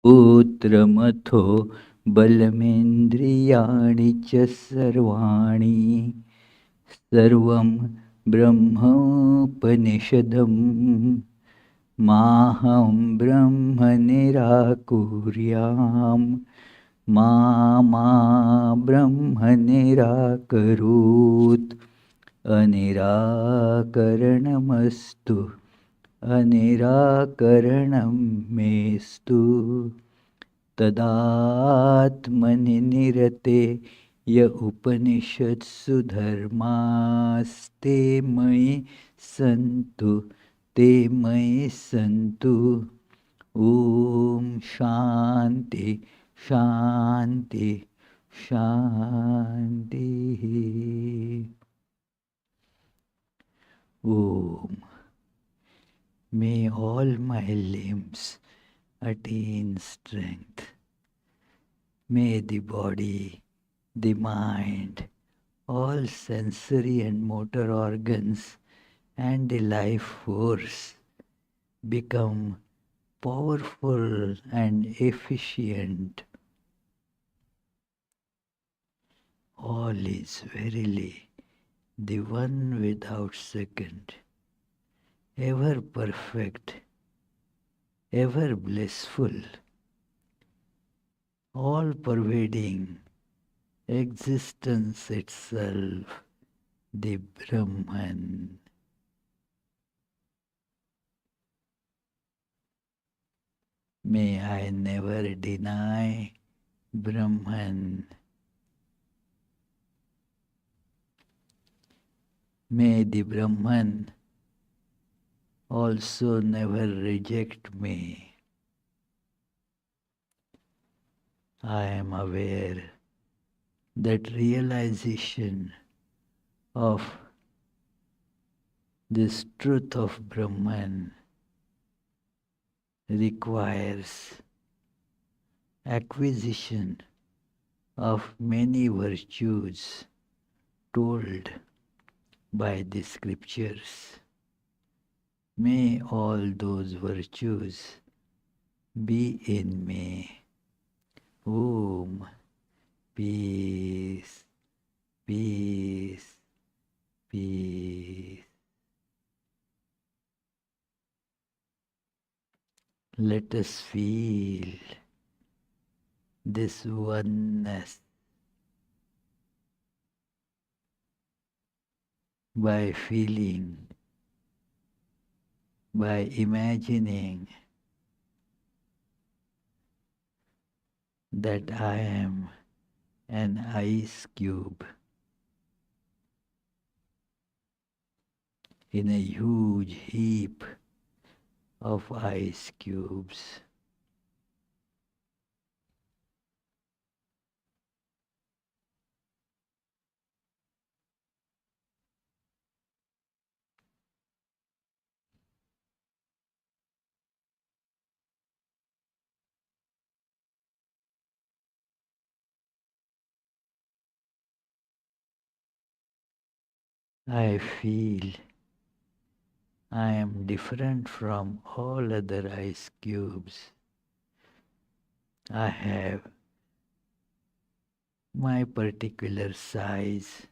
पुत्रमथो बलमेन्द्रियाणि च सर्वाणि सर्वं ब्रह्मोपनिषदं माहं ब्रह्म निराकुर्याम् मा ब्रह्म निराकरोत् अनिराकरणमस्तु अनिराकरणं मेस्तु तदात्मनि निरते य उपनिषत्सु धर्मास्ते मयि सन्तु ते मयि सन्तु ॐ शान्ति शान्ति शान्तिः ॐ May all my limbs attain strength. May the body, the mind, all sensory and motor organs and the life force become powerful and efficient. All is verily the one without second, ever perfect, ever blissful, all-pervading existence itself, the Brahman. May I never deny Brahman. May the Brahman also never reject me. I am aware that realization of this truth of Brahman requires acquisition of many virtues told by the scriptures. May all those virtues be in me. Om. Peace, peace, peace. Let us feel this oneness by feeling, by imagining that I am an ice cube in a huge heap of ice cubes. I feel I am different from all other ice cubes. I have my particular size,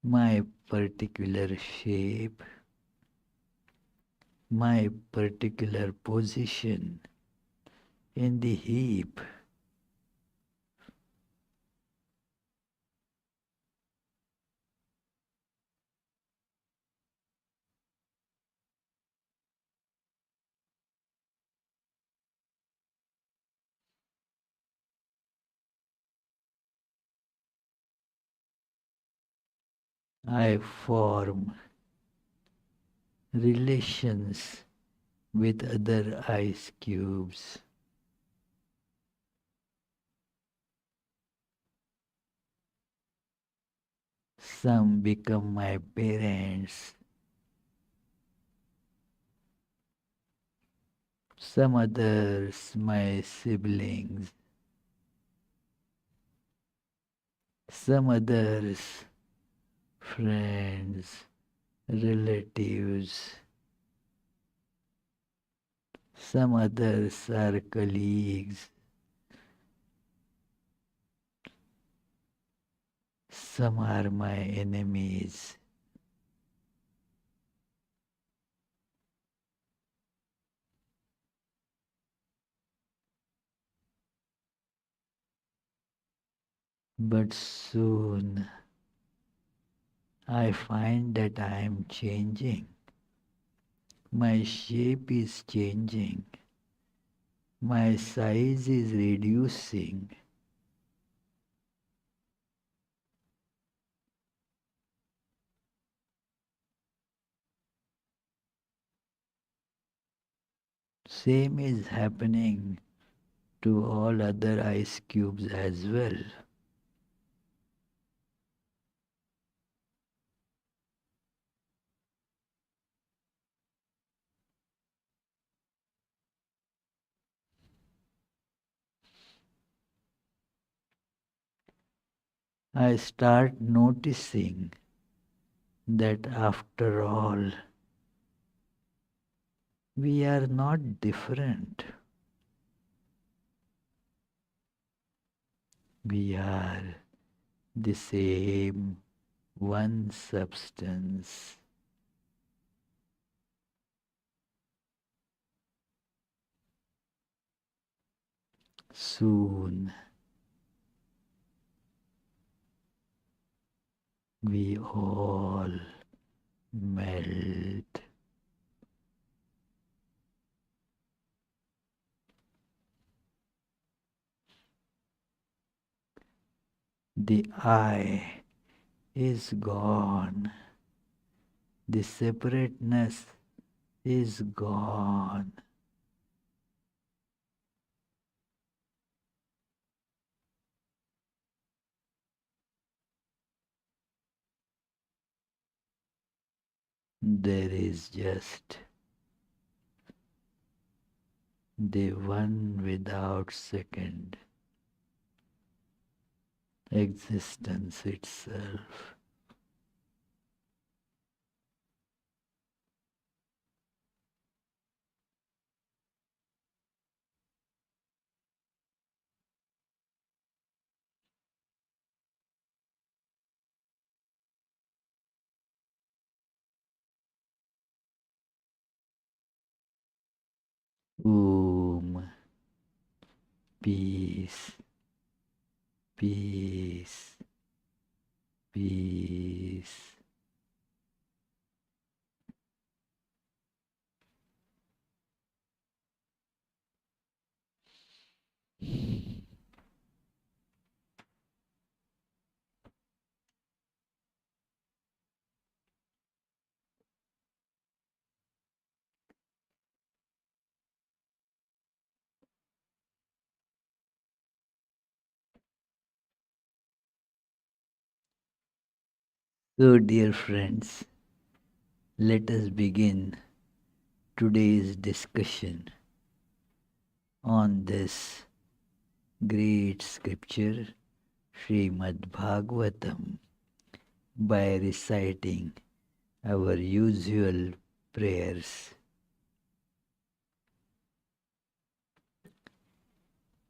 my particular shape, my particular position in the heap. I form relations with other ice cubes. Some become my parents, some others my siblings, some others friends, relatives, Some others are colleagues. Some are my enemies. But soon I find that I am changing. My shape is changing. My size is reducing. Same is happening to all other ice cubes as well. I start noticing that after all, we are not different. We are the same one substance. Soon we all melt. The I is gone. The separateness is gone. There is just the one without second existence itself. Om. Peace, peace, peace. So, dear friends, let us begin today's discussion on this great scripture, Srimad Bhagavatam, by reciting our usual prayers.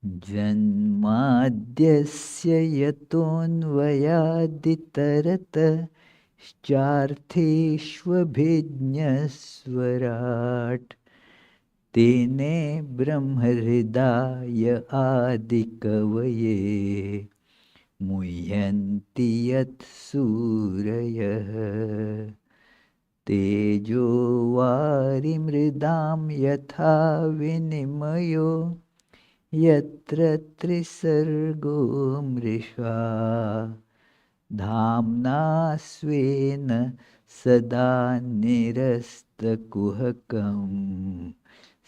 जन्माद्यस्य यतोऽन्वयादितरतश्चार्थेष्वभिज्ञस्वराट् तेने ब्रह्महृदाय आदिकवये मुह्यन्ति यत्सूरयः तेजो वारिमृदां यथा विनिमयो यत्र त्रिसर्गो मृषा धाम्ना स्वेन सदा निरस्तकुहकं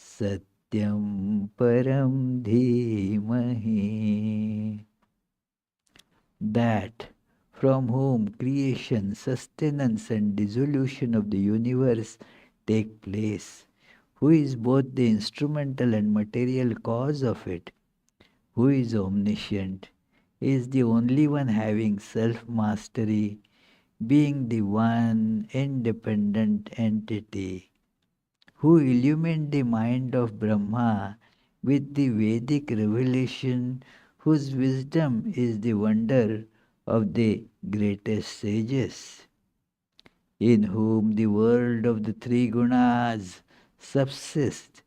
सत्यं परं धीमहि. That from whom creation, sustenance and dissolution of the universe take place, who is both the instrumental and material cause of it, who is omniscient, is the only one having self-mastery, being the one independent entity, who illumined the mind of Brahma with the Vedic revelation, whose wisdom is the wonder of the greatest sages, in whom the world of the three gunas subsists,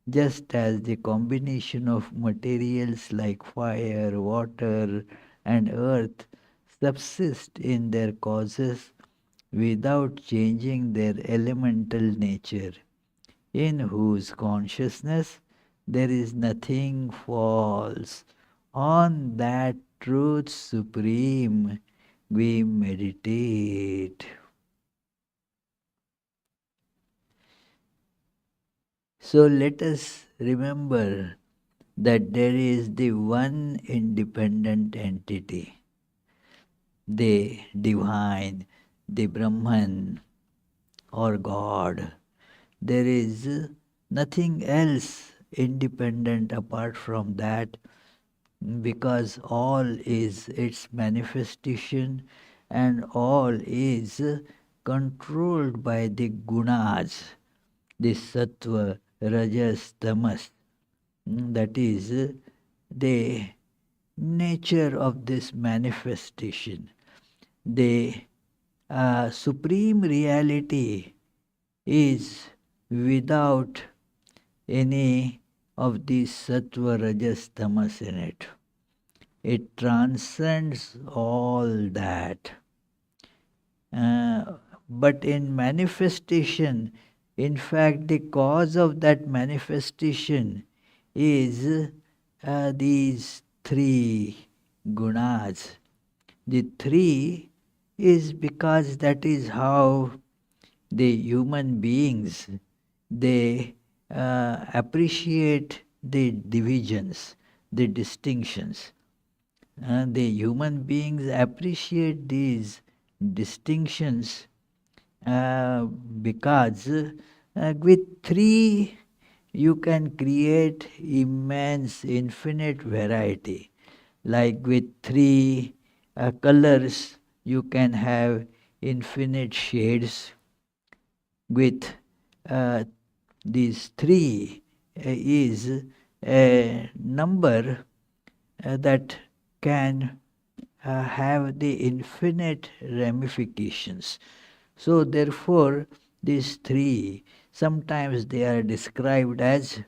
just as the combination of materials like fire, water, and earth subsist in their causes without changing their elemental nature, in whose consciousness there is nothing false. On that truth supreme we meditate. So let us remember that there is the one independent entity, the divine, the Brahman or God. There is nothing else independent apart from that, because all is its manifestation and all is controlled by the gunas, the sattva, rajas, tamas. That is the nature of this manifestation. The supreme reality is without any of these sattva, rajas, tamas in it. It transcends all that. But in manifestation, in fact, the cause of that manifestation is these three gunas. The three is because that is how the human beings, they appreciate the divisions, the distinctions. The human beings appreciate these distinctions because with three you can create immense, infinite variety. Like with three colors, you can have infinite shades. With these three is a number that can have the infinite ramifications. So therefore, these three, sometimes they are described as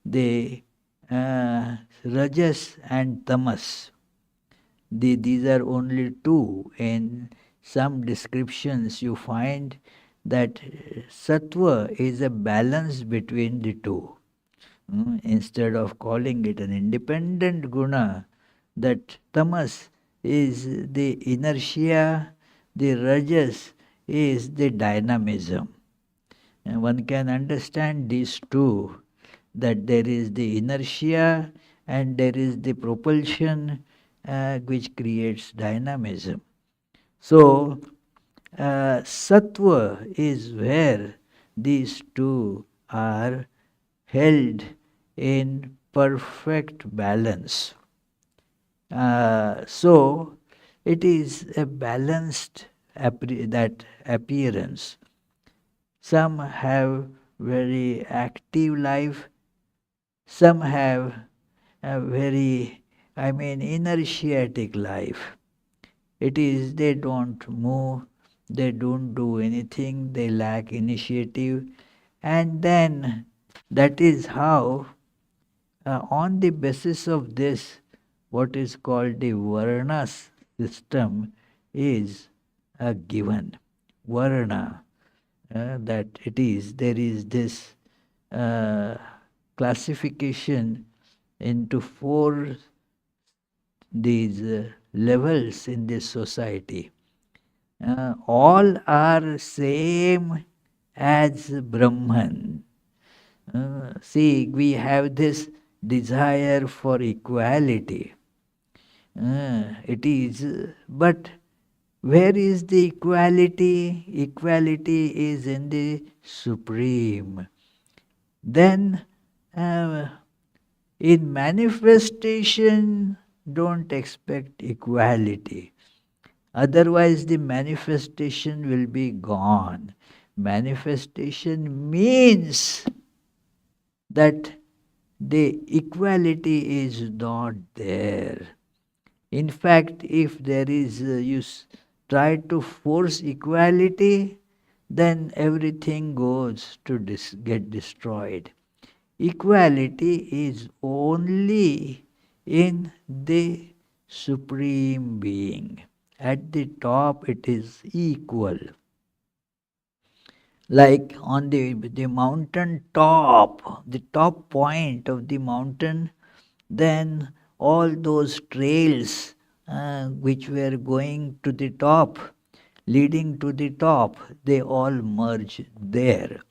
the rajas and tamas. These are only two. In some descriptions you find that sattva is a balance between the two. Instead of calling it an independent guna, that tamas is the inertia, the rajas is the dynamism. And one can understand these two, that there is the inertia and there is the propulsion which creates dynamism. So, sattva is where these two are held in perfect balance. So, it is a balanced that appearance. Some have very active life, some have a very, inertiatic life. It is they don't move, they don't do anything, they lack initiative, and then that is how, on the basis of this, what is called the Varna system is given. Varna, that it is, there is this classification into four these levels in this society. All are same as Brahman. See, we have this desire for equality. It is, but where is the equality? Equality is in the Supreme. Then, in manifestation, don't expect equality. Otherwise, the manifestation will be gone. Manifestation means that the equality is not there. In fact, if there is, try to force equality, then everything goes to get destroyed. Equality is only in the Supreme Being. At the top, it is equal. Like on the mountain top, the top point of the mountain, then all those trails which were going to the top, leading to the top, they all merge there.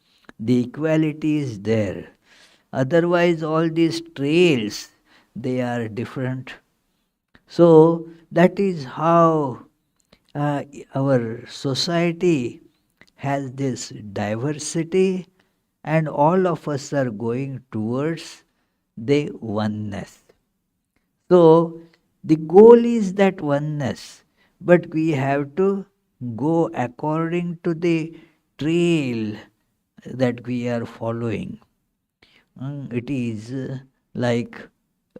The equality is there. Otherwise, all these trails, they are different. So, that is how uh, our society has this diversity, and all of us are going towards the oneness. So, the goal is that oneness, but we have to go according to the trail that we are following. It is like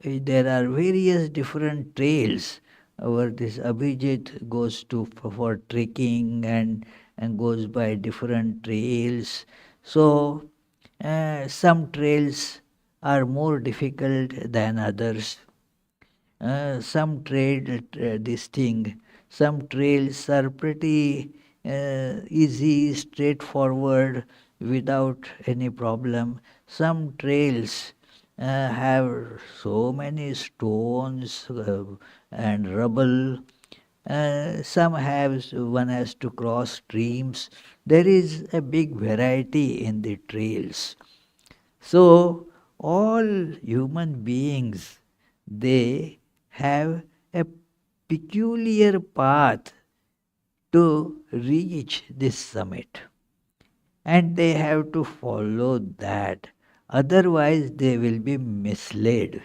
there are various different trails. Our this Abhijit goes to for trekking and goes by different trails. So some trails are more difficult than others. Some some trails are pretty easy, straightforward, without any problem. Some trails have so many stones and rubble. Some have, one has to cross streams. There is a big variety in the trails. So, all human beings, they have a peculiar path to reach this summit, and they have to follow that. Otherwise, they will be misled.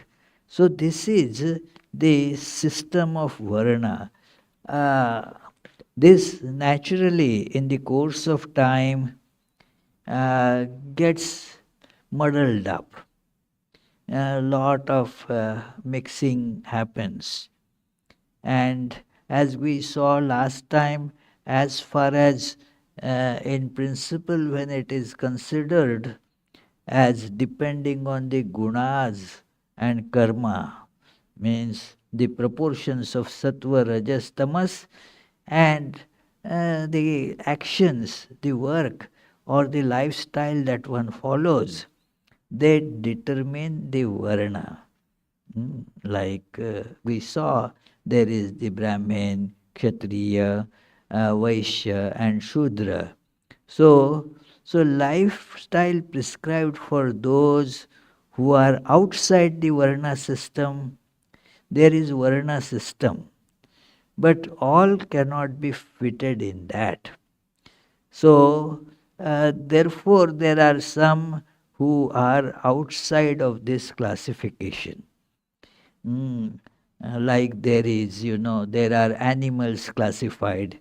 So, this is the system of Varna. Uh, this naturally, in the course of time, gets muddled up. A lot of mixing happens. And as we saw last time, as far as in principle, when it is considered as depending on the gunas and karma, means the proportions of sattva, rajas, tamas, and the actions, the work, or the lifestyle that one follows, they determine the varna. Like we saw, there is the Brahmin, Kshatriya, Vaishya, and Shudra. So, so lifestyle prescribed for those who are outside the Varna system, there is Varna system, but all cannot be fitted in that. So, therefore, there are some who are outside of this classification. Like there is, there are animals classified.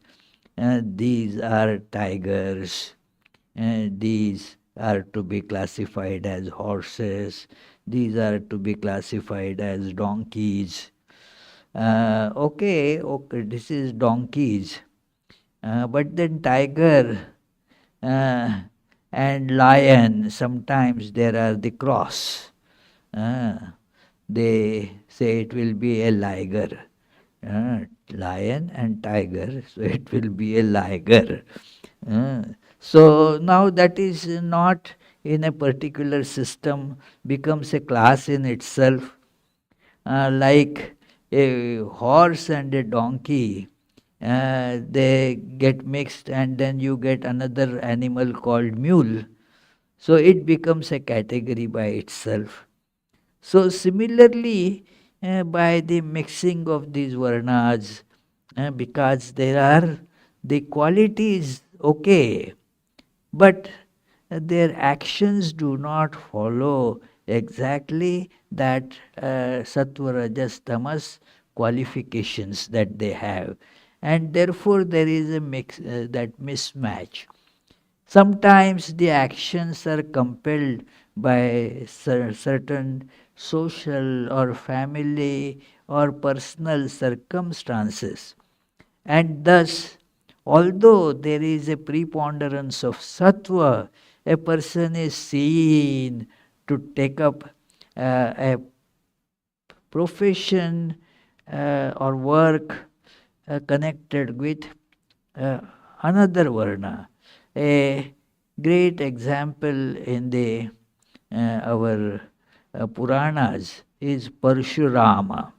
These are tigers, these are to be classified as horses, these are to be classified as donkeys. Okay, this is donkeys. But then tiger uh, and lion, sometimes there are the cross. Uh, they say it will be a liger. Lion and tiger, so it will be a liger. Uh, so now that is not in a particular system, becomes a class in itself. Like a horse and a donkey, they get mixed, and then you get another animal called mule. So it becomes a category by itself. So similarly, by the mixing of these varnas, because there are the qualities okay, but their actions do not follow exactly that sattva, rajas, tamas qualifications that they have, and therefore there is a that mismatch. Sometimes the actions are compelled by certain social or family or personal circumstances. And thus, although there is a preponderance of sattva, a person is seen to take up a profession or work connected with uh, another varna. A great example in the our Puranas is Parshurama.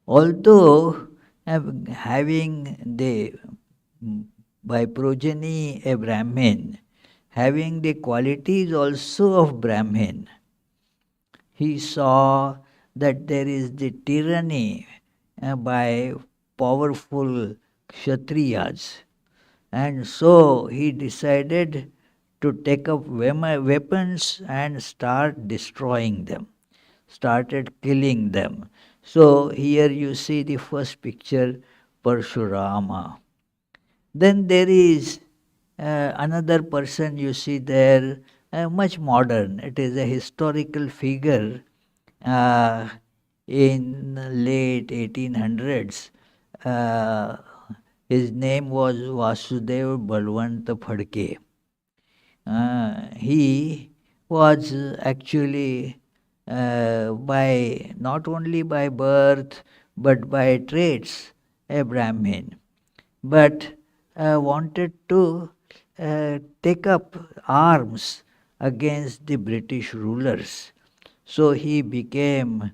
Although having the by progeny a Brahmin, having the qualities also of Brahmin, he saw that there is the tyranny by powerful Kshatriyas. And so he decided to take up weapons and start destroying them, started killing them. So here you see the first picture, Parshurama. Then there is another person you see there, much modern. It is a historical figure in late 1800s. Uh, his name was Vasudev Balwant Phadke. He was actually by not only by birth but by traits a Brahmin, but wanted to take up arms against the British rulers. So he became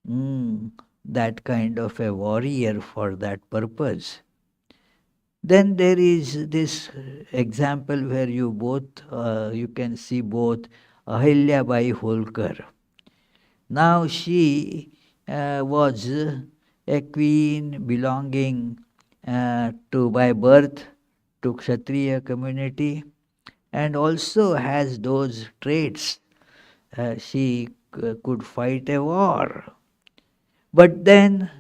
that kind of a warrior for that purpose. Then there is this example where you can see both Ahilya Bai Holkar. Now she was a queen belonging to by birth to Kshatriya community and also has those traits. She could fight a war. But then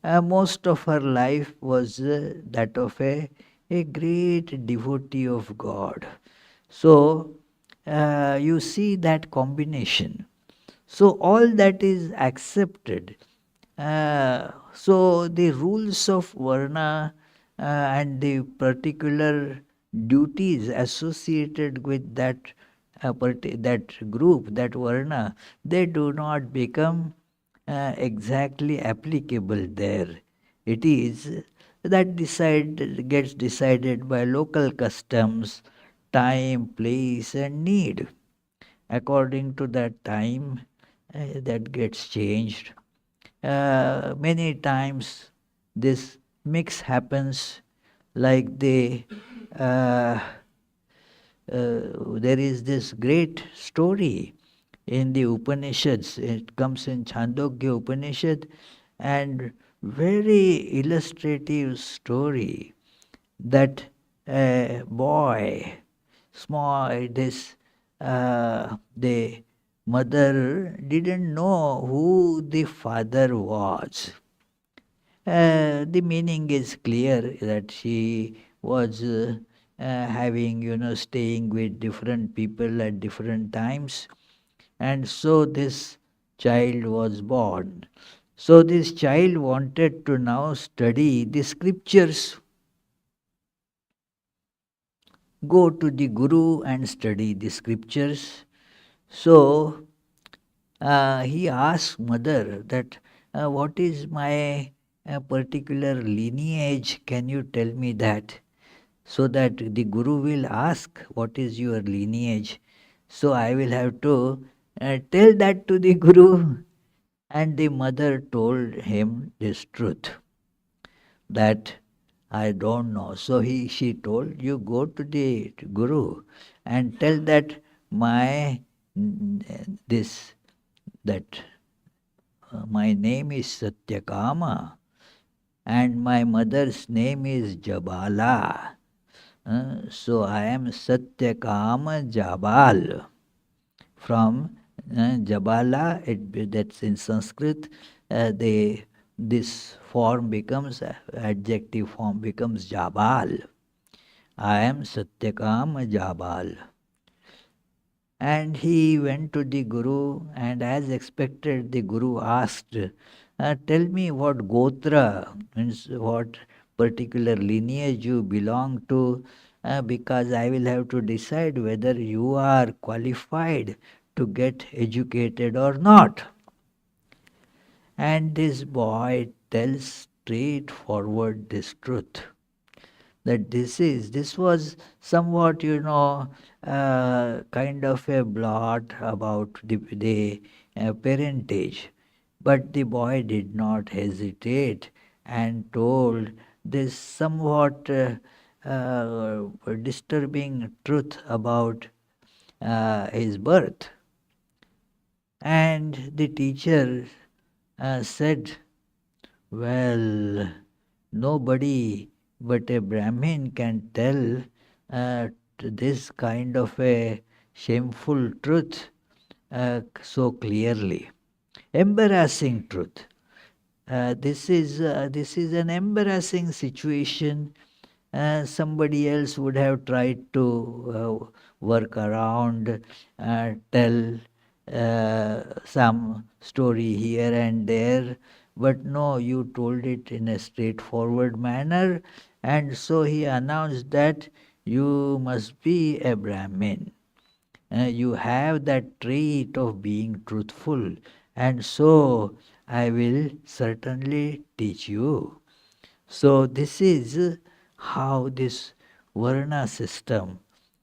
most of her life was that of a great devotee of God. So you see that combination. So all that is accepted. So the rules of Varna and the particular duties associated with that group, that Varna, they do not become exactly applicable there. It is that gets decided by local customs, time, place, and need. According to that time, that gets changed. Many times, this mix happens like uh, there is this great story in the Upanishads. It comes in Chandogya Upanishad and very illustrative story that a boy, small, the mother didn't know who the father was. The meaning is clear that she was having, staying with different people at different times, and so this child was born. So this child wanted to now study the scriptures, go to the guru and study the scriptures. So he asked mother that what is my particular lineage, can you tell me that? So that the guru will ask what is your lineage. So I will have to tell that to the guru. And the mother told him this truth that I don't know. So she told, you go to the guru and tell that my this that my name is Satyakama and my mother's name is Jabala. So I am Satyakama Jabal. From Jabala, that's in Sanskrit, this form becomes, adjective form becomes Jabal. I am Satyakam Jabal. And he went to the Guru, and as expected, the Guru asked, tell me what Gotra, means what particular lineage you belong to, because I will have to decide whether you are qualified to get educated or not. And this boy tells straightforward this truth, that this was somewhat, kind of a blot about the parentage. But the boy did not hesitate and told this somewhat disturbing truth about his birth. And the teacher said, well, nobody but a Brahmin can tell this kind of a shameful truth so clearly. Embarrassing truth. This is an embarrassing situation. Somebody else would have tried to work around, tell some story here and there, but no, you told it in a straightforward manner, and so he announced that you must be a Brahmin. You have that trait of being truthful, and so I will certainly teach you. So this is how this Varna system.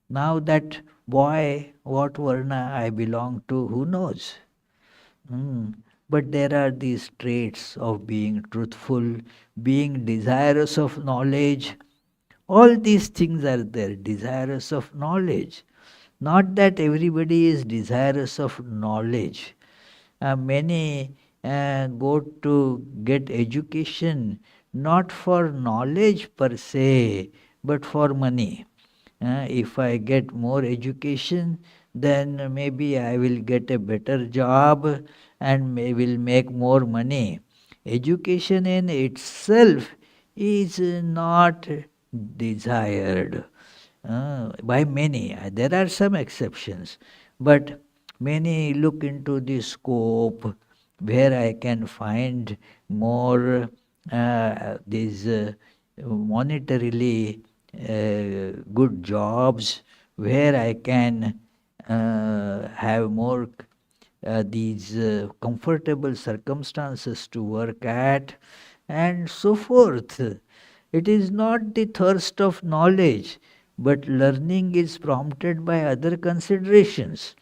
Now that boy, what Varna I belong to, who knows? Hmm. But there are these traits of being truthful, being desirous of knowledge. All these things are there, desirous of knowledge. Not that everybody is desirous of knowledge. Many go to get education not for knowledge per se, but for money. If I get more education, then maybe I will get a better job and will make more money. Education in itself is not desired by many. There are some exceptions, but many look into the scope where I can find more these monetarily good jobs, where I can have more these comfortable circumstances to work at, and so forth. It is not the thirst of knowledge, but learning is prompted by other considerations.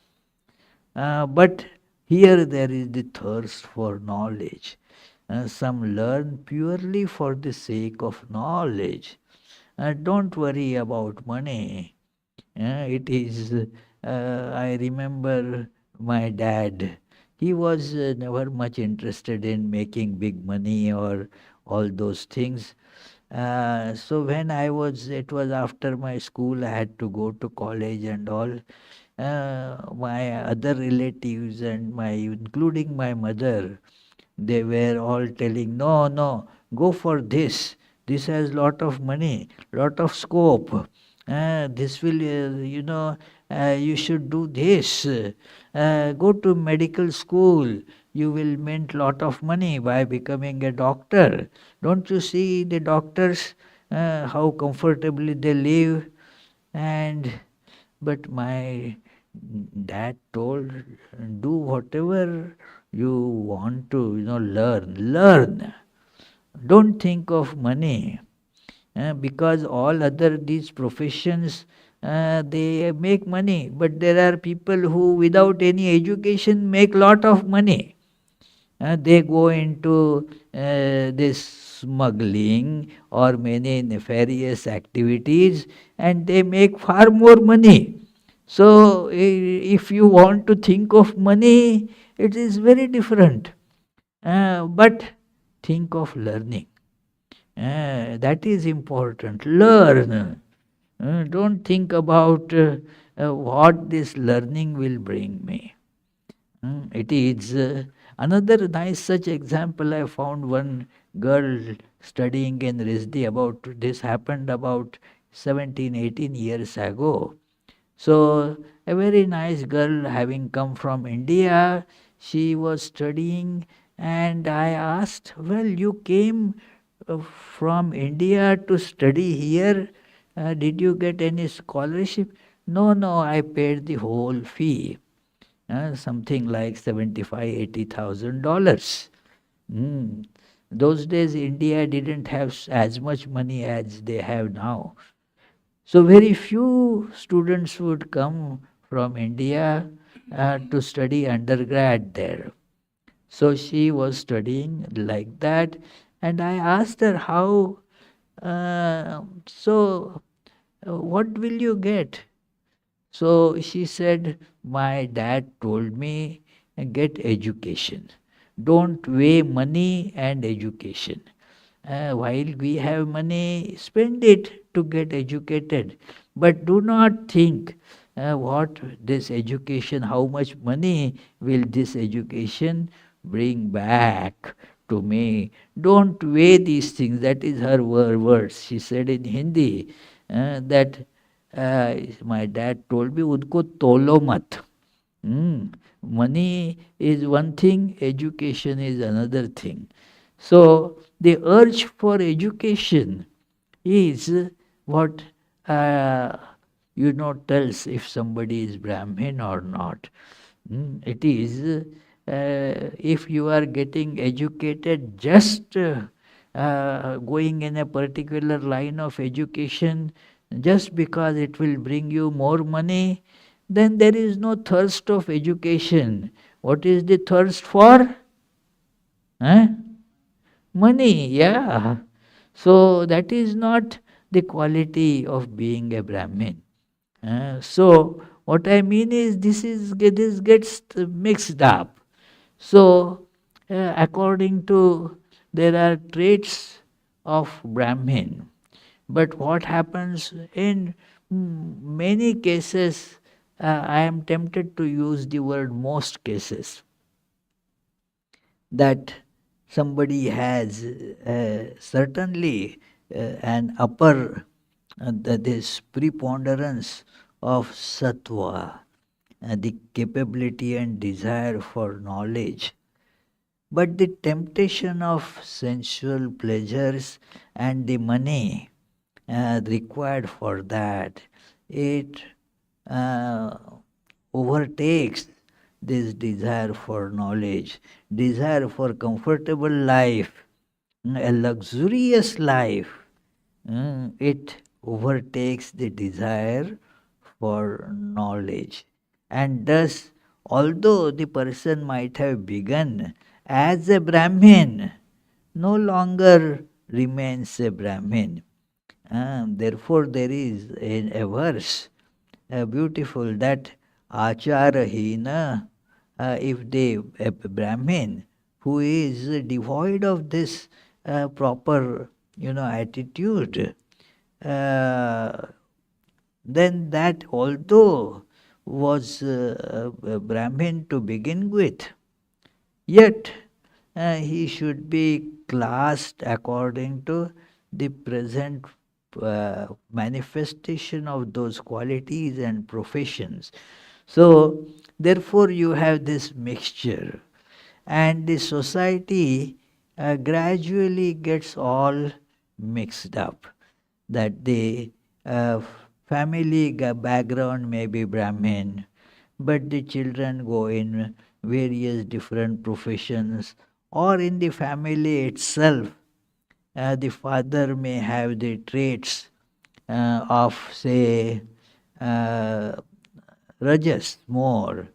But here there is the thirst for knowledge. Some learn purely for the sake of knowledge. Don't worry about money. It is, I remember my dad. He was never much interested in making big money or all those things. So when it was after my school, I had to go to college and all. My other relatives and including my mother, they were all telling, no, no, go for this. This has lot of money, lot of scope. This will, you should do this. Go to medical school. You will mint lot of money by becoming a doctor. Don't you see the doctors, how comfortably they live? And but my dad told, do whatever you want to, learn. Learn. Don't think of money. Because all other these professions, they make money. But there are people who without any education make lot of money. They go into this smuggling or many nefarious activities, and they make far more money. So, if you want to think of money, it is very different. But think of learning. That is important. Learn. Don't think about what this learning will bring me. It is another nice such example. I found one girl studying in Risdi about this happened about 17, 18 years ago. So, a very nice girl having come from India, she was studying, and I asked, well, you came from India to study here. Did you get any scholarship? No, no, I paid the whole fee, something like 75, $80,000. Mm. Those days, India didn't have as much money as they have now. So very few students would come from India to study undergrad there. So she was studying like that, and I asked her how. What will you get? So she said, my dad told me, get education. Don't weigh money and education. While we have money, spend it to get educated. But do not think what this education, how much money will this education bring back to me. Don't weigh these things. That is her words. She said in Hindi that my dad told me, "Udko tolo mat." Money is one thing, education is another thing. So the urge for education is what uh, tells if somebody is Brahmin or not. It is if you are getting educated just going in a particular line of education just because it will bring you more money, then there is no thirst of education. What is the thirst for? Huh? Money, yeah. So that is not the quality of being a Brahmin. So what I mean is this gets mixed up. So according to there are traits of Brahmin, but what happens in many cases, I am tempted to use the word most cases, that somebody has certainly an upper, this preponderance of sattva, the capability and desire for knowledge. But the temptation of sensual pleasures and the money required for that, it uh, overtakes this desire for knowledge, desire for comfortable life, a luxurious life. It overtakes the desire for knowledge. And thus, although the person might have begun as a Brahmin, no longer remains a Brahmin. Therefore, there is a verse beautiful that acharahina, if the a Brahmin who is devoid of this proper attitude, uh, then that although was a Brahmin to begin with, yet he should be classed according to the present manifestation of those qualities and professions. So, therefore, you have this mixture, and the society gradually gets all mixed up. That the uh, family background may be Brahmin, but the children go in various different professions, or in the family itself, the father may have the traits of, say, uh, Rajas more.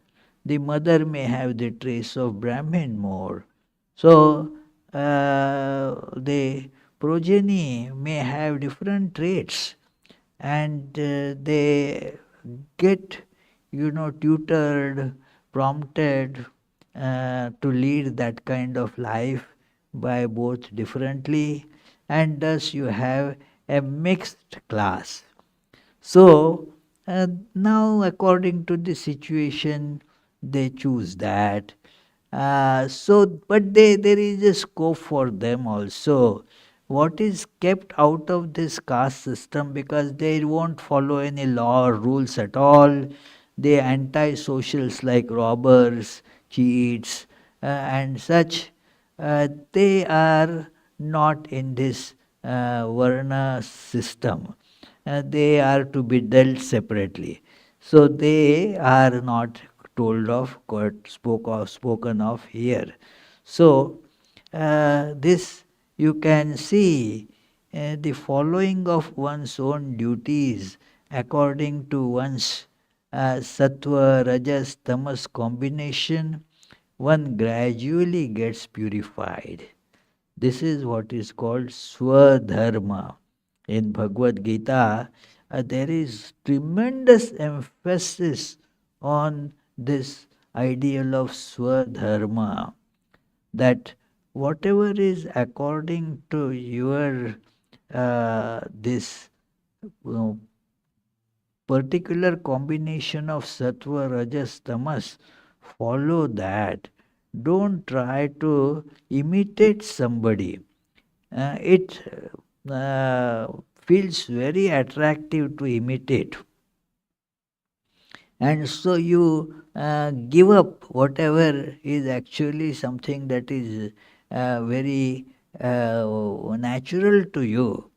The mother may have the traits of Brahmin more. So, the progeny may have different traits, and they get, tutored, prompted to lead that kind of life by both differently, and thus you have a mixed class. So now, according to the situation, they choose that. But there is a scope for them also, what is kept out of this caste system, because they won't follow any law or rules at all. They anti-socials like robbers, cheats, and such. They are not in this Varna system. They are to be dealt separately. So they are not told of, spoken of here. So this you can see the following of one's own duties according to one's sattva, rajas, tamas combination, one gradually gets purified. This is what is called swadharma. In Bhagavad Gita, there is tremendous emphasis on this ideal of swadharma, that whatever is according to your this particular combination of sattva, rajas, tamas, follow that. Don't try to imitate somebody. It feels very attractive to imitate. And so you give up whatever is actually something that is very natural to you,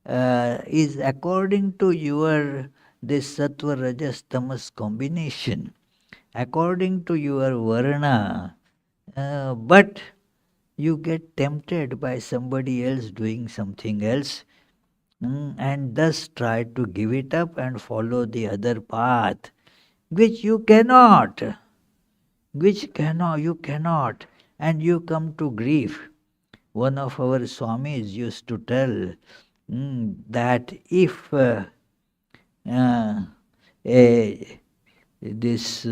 is according to your this sattva rajas tamas combination, according to your varna, but you get tempted by somebody else doing something else, and thus try to give it up and follow the other path, which you cannot, and you come to grief. One of our Swamis used to tell that if uh, a, this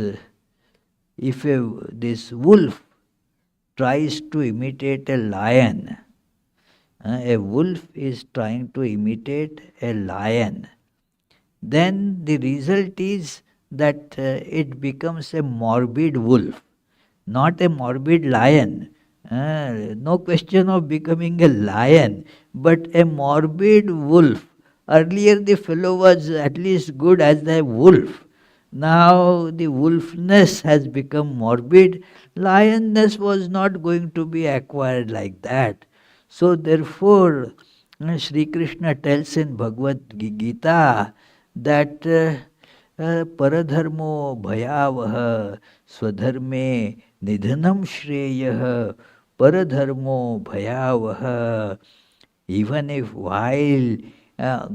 if this wolf tries to imitate a lion, a wolf is trying to imitate a lion, then the result is that it becomes a morbid wolf, not a morbid lion. No question of becoming a lion, but a morbid wolf. Earlier the fellow was at least good as a wolf. Now the wolfness has become morbid. Lionness was not going to be acquired like that. So therefore, Sri Krishna tells in Bhagavad Gita that paradharmo bhayavah swadharme nidhanam shreyah paradharmo bhayavah. Even if while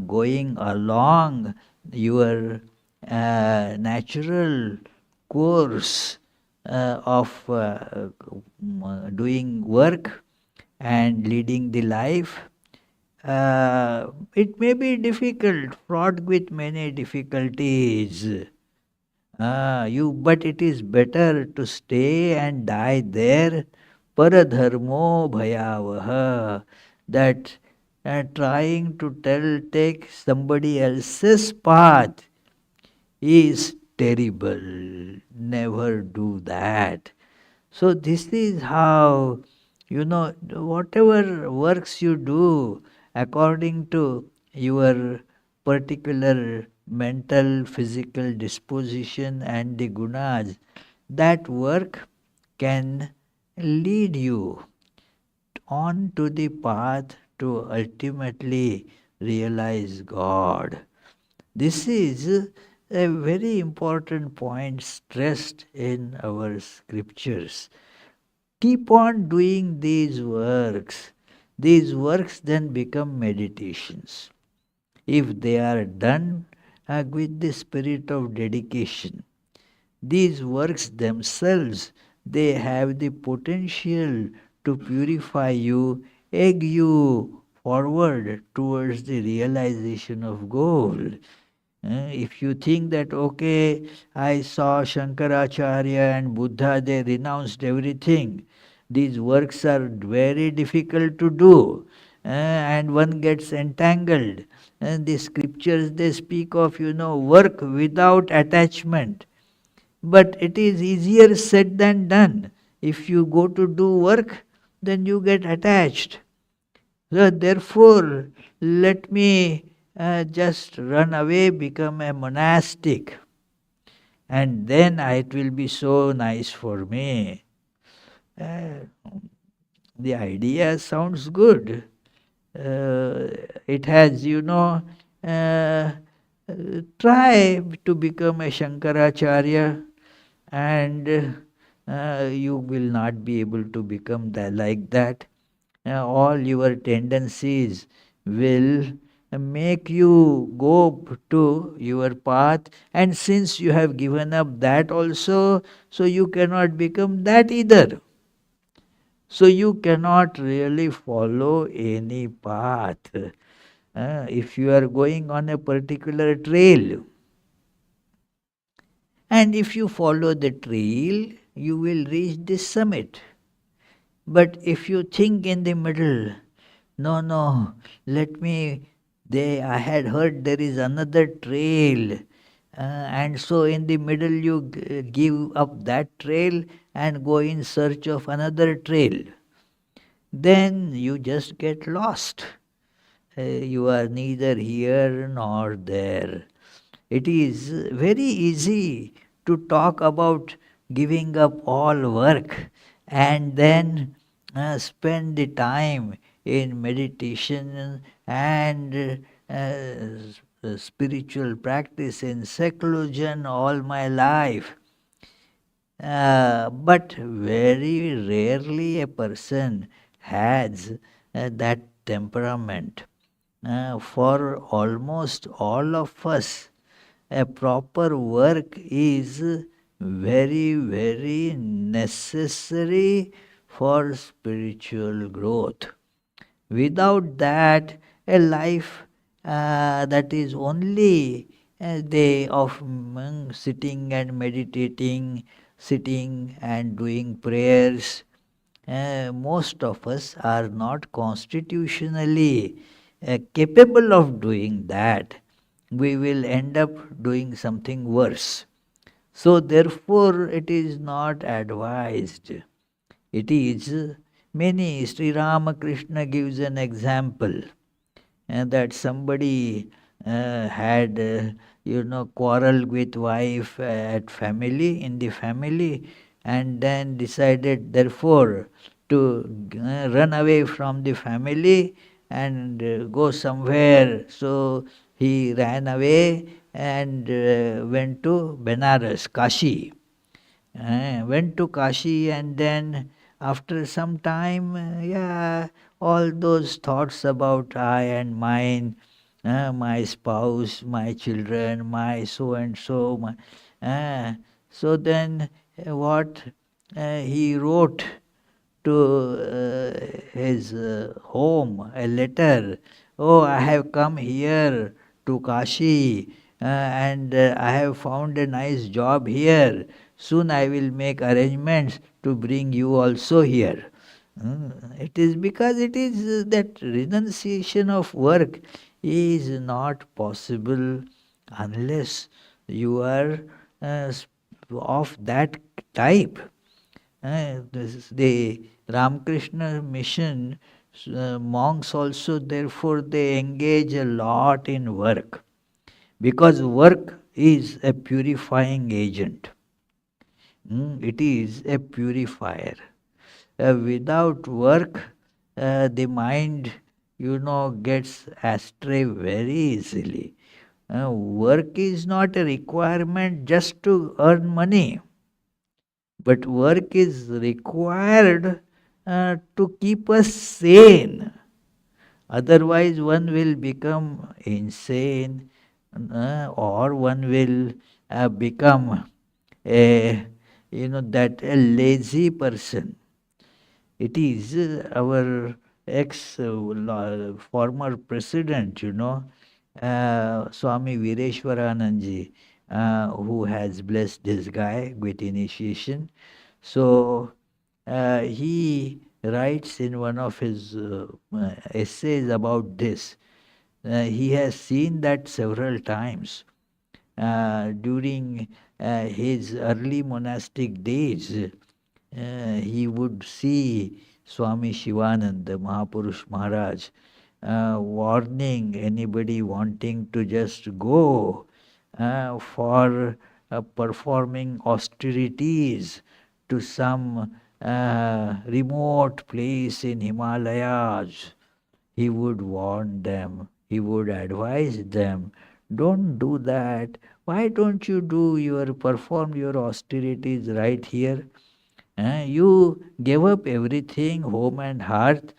going along your natural course of doing work and leading the life, it may be difficult, fraught with many difficulties. But it is better to stay and die there. Paradharmo bhayavaha. That trying to take somebody else's path is terrible. Never do that. So this is how, whatever works you do according to your particular mental, physical disposition and the gunas, that work can lead you on to the path to ultimately realize God. This is a very important point stressed in our scriptures. Keep on doing these works. These works then become meditations. If they are done with the spirit of dedication, these works themselves, they have the potential to purify you, egg you forward towards the realization of goal. If you think that, okay, I saw Shankaracharya and Buddha, they renounced everything. These works are very difficult to do, and one gets entangled. And the scriptures, they speak of, work without attachment. But it is easier said than done. If you go to do work, then you get attached. So therefore, let me just run away, become a monastic, and then it will be so nice for me. Uh, the idea sounds good. It has, try to become a Shankaracharya, and you will not be able to become that, like that. All your tendencies will make you go to your path, and since you have given up that also, so you cannot become that either. So you cannot really follow any path. If you are going on a particular trail, and if you follow the trail, you will reach the summit. But if you think in the middle, no, no, let me, I had heard there is another trail. And so in the middle you give up that trail and go in search of another trail. Then you just get lost. You are neither here nor there. It is very easy to talk about giving up all work and then spend the time in meditation and spiritual practice in seclusion all my life. But very rarely a person has that temperament. For almost all of us, a proper work is very, very necessary for spiritual growth. Without that, a life that is only a day of sitting and meditating, sitting and doing prayers, most of us are not constitutionally capable of doing that. We will end up doing something worse. So, therefore, it is not advised. It is many. Sri Ramakrishna gives an example that somebody had quarrel with wife at family, in the family, and then decided therefore to run away from the family and go somewhere. So he ran away and went to Benares, Kashi. Went to Kashi, and then after some time, all those thoughts about I and mine, my spouse, my children, my so and so, so then what he wrote to his home a letter. Oh, I have come here to Kashi and I have found a nice job here. Soon I will make arrangements to bring you also here. It is because it is that renunciation of work is not possible unless you are of that type. The Ramakrishna mission, monks also, therefore, they engage a lot in work because work is a purifying agent. It is a purifier. Without work, the mind, gets astray very easily. Work is not a requirement just to earn money. But work is required to keep us sane. Otherwise, one will become insane or one will become a lazy person. It is our former president, Swami Vireshwaranandji, who has blessed this guy with initiation. So he writes in one of his essays about this. He has seen that several times during his early monastic days. He would see Swami Shivananda, Mahapurush Maharaj, warning anybody wanting to just go for performing austerities to some remote place in Himalayas. He would warn them, he would advise them, don't do that. Why don't you perform your austerities right here? You gave up everything, home and hearth,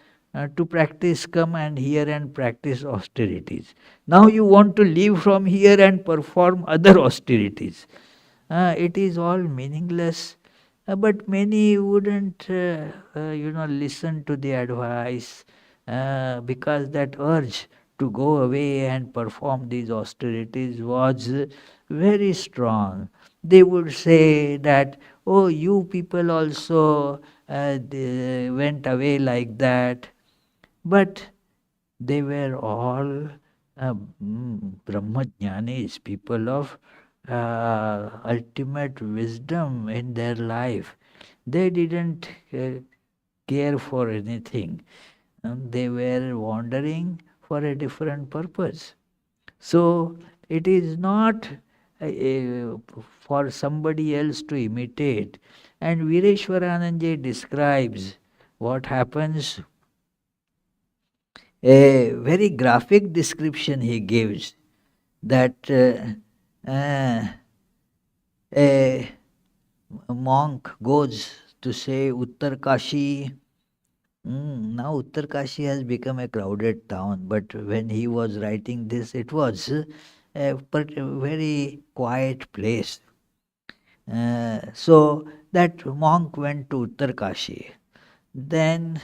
to practice, come and here and practice austerities. Now you want to leave from here and perform other austerities. It is all meaningless. But many wouldn't, listen to the advice because that urge to go away and perform these austerities was very strong. They would say that, oh, you people also they went away like that. But they were all Brahmajnanis, people of ultimate wisdom in their life. They didn't care for anything. They were wandering for a different purpose. So it is not for somebody else to imitate. And Vireshwaranandji describes what happens, a very graphic description he gives, that a monk goes to say Uttarkashi. Now Uttarkashi has become a crowded town, but when he was writing this, it was a very quiet place. So that monk went to Uttarkashi, then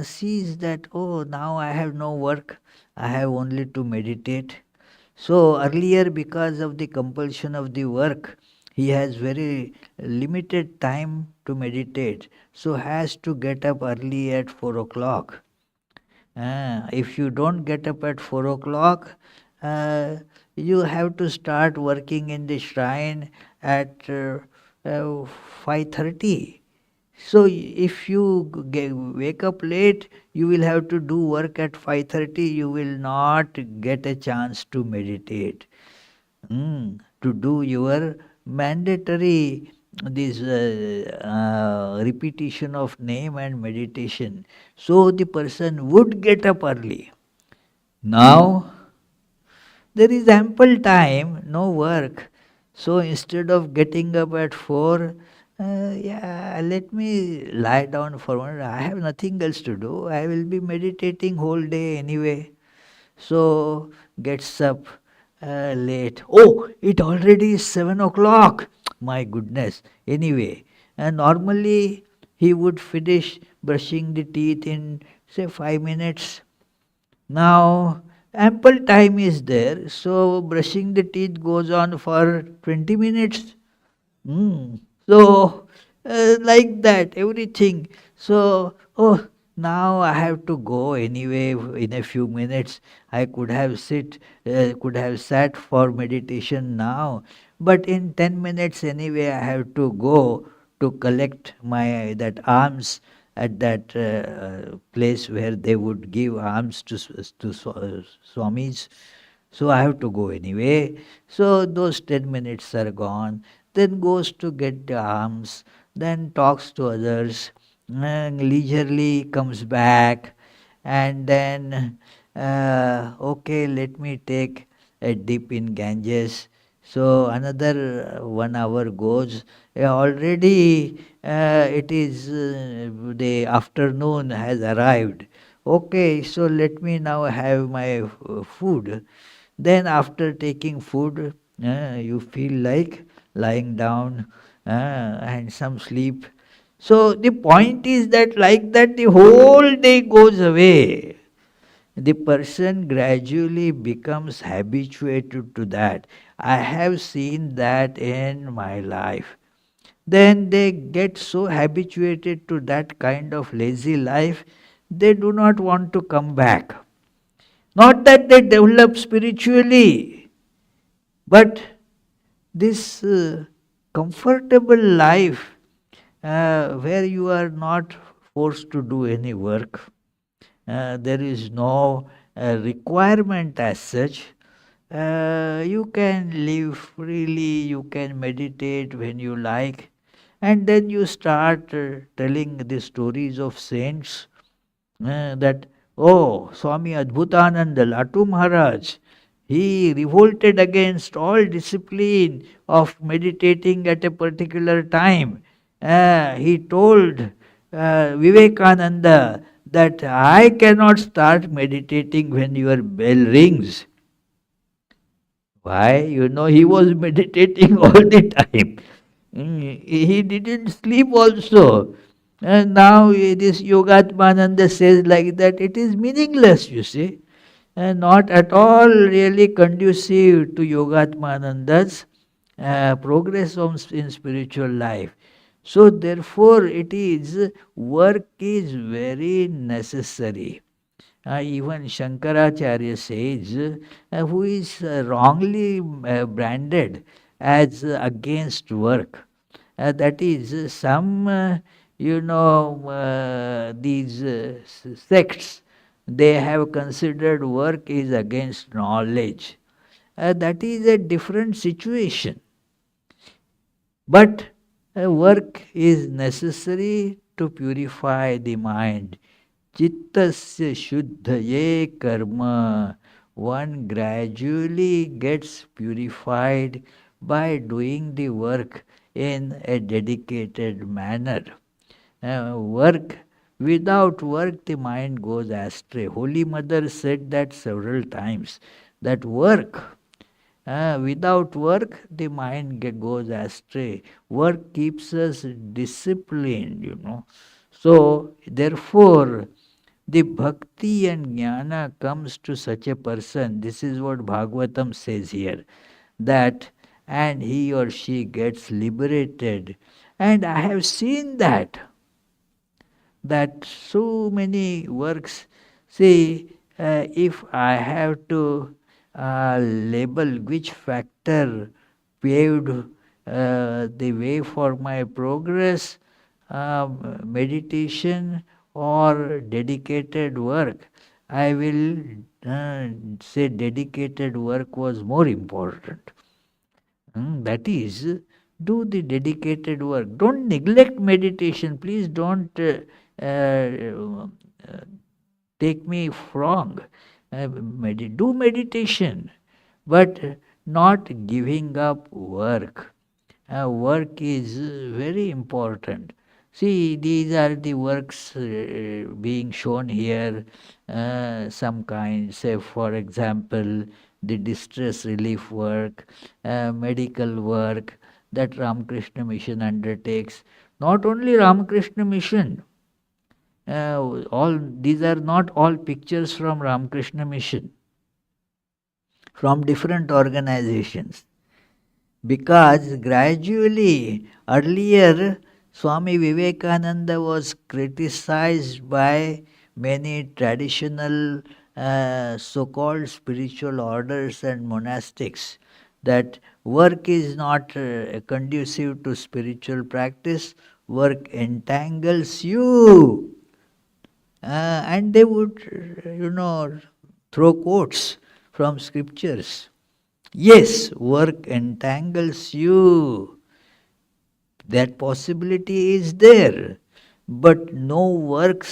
sees that, oh, now I have no work, I have only to meditate. So earlier, because of the compulsion of the work, he has very limited time to meditate, so has to get up early at 4 o'clock. If you don't get up at 4 o'clock, uh, you have to start working in the shrine at 5:30. So if you wake up late, you will have to do work at 5:30. You will not get a chance to meditate, to do your mandatory this repetition of name and meditation. So the person would get up early. Now there is ample time, no work. So instead of getting up at 4, yeah, let me lie down for 1 hour. I have nothing else to do. I will be meditating whole day anyway. So gets up late. Oh, it already is 7 o'clock. My goodness. Anyway, normally he would finish brushing the teeth in say 5 minutes. Now, ample time is there, so brushing the teeth goes on for 20 minutes. So, like that, everything. So, oh, now I have to go anyway in a few minutes. I could have sat for meditation now, but in 10 minutes anyway I have to go to collect my that alms at that place where they would give alms to swamis. So I have to go anyway. So those 10 minutes are gone. Then goes to get the alms, then talks to others, and leisurely comes back, and then, okay, let me take a dip in Ganges. So another 1 hour goes. Already it is the afternoon has arrived. Okay, so let me now have my food. Then after taking food, you feel like lying down and some sleep. So the point is that like that the whole day goes away. The person gradually becomes habituated to that. I have seen that in my life. Then they get so habituated to that kind of lazy life, they do not want to come back. Not that they develop spiritually, but this comfortable life where you are not forced to do any work. There is no requirement as such. You can live freely, you can meditate when you like, and then you start telling the stories of saints that, oh, Swami Adbhutananda, Latu Maharaj, he revolted against all discipline of meditating at a particular time. He told Vivekananda that I cannot start meditating when your bell rings. Why? He was meditating all the time. He didn't sleep also. And now this Yogatmananda says like that, it is meaningless, you see. And not at all really conducive to Yogatmananda's progress in spiritual life. So therefore work is very necessary. Even Shankaracharya says, who is wrongly branded as against work. That is, some, these sects, they have considered work is against knowledge. That is a different situation. But work is necessary to purify the mind. Chittasya shuddhaye karma. One gradually gets purified by doing the work in a dedicated manner. Without work, the mind goes astray. Holy Mother said that several times, that without work, the mind goes astray. Work keeps us disciplined. So, therefore, the bhakti and jnana comes to such a person. This is what Bhagavatam says here, that and he or she gets liberated. And I have seen that so many works. See, if I have to label which factor paved the way for my progress, meditation or dedicated work, I will say dedicated work was more important. That is, do the dedicated work. Don't neglect meditation. Please don't take me wrong. Do meditation, but not giving up work. Work is very important. See, these are the works being shown here, some kind, say for example, the distress relief work, medical work that Ramakrishna Mission undertakes. Not only Ramakrishna Mission, all these are not all pictures from Ramakrishna Mission, from different organizations. Because gradually, earlier, Swami Vivekananda was criticized by many traditional so-called spiritual orders and monastics, that work is not conducive to spiritual practice, work entangles you. And they would, throw quotes from scriptures. Yes, work entangles you. That possibility is there. But no work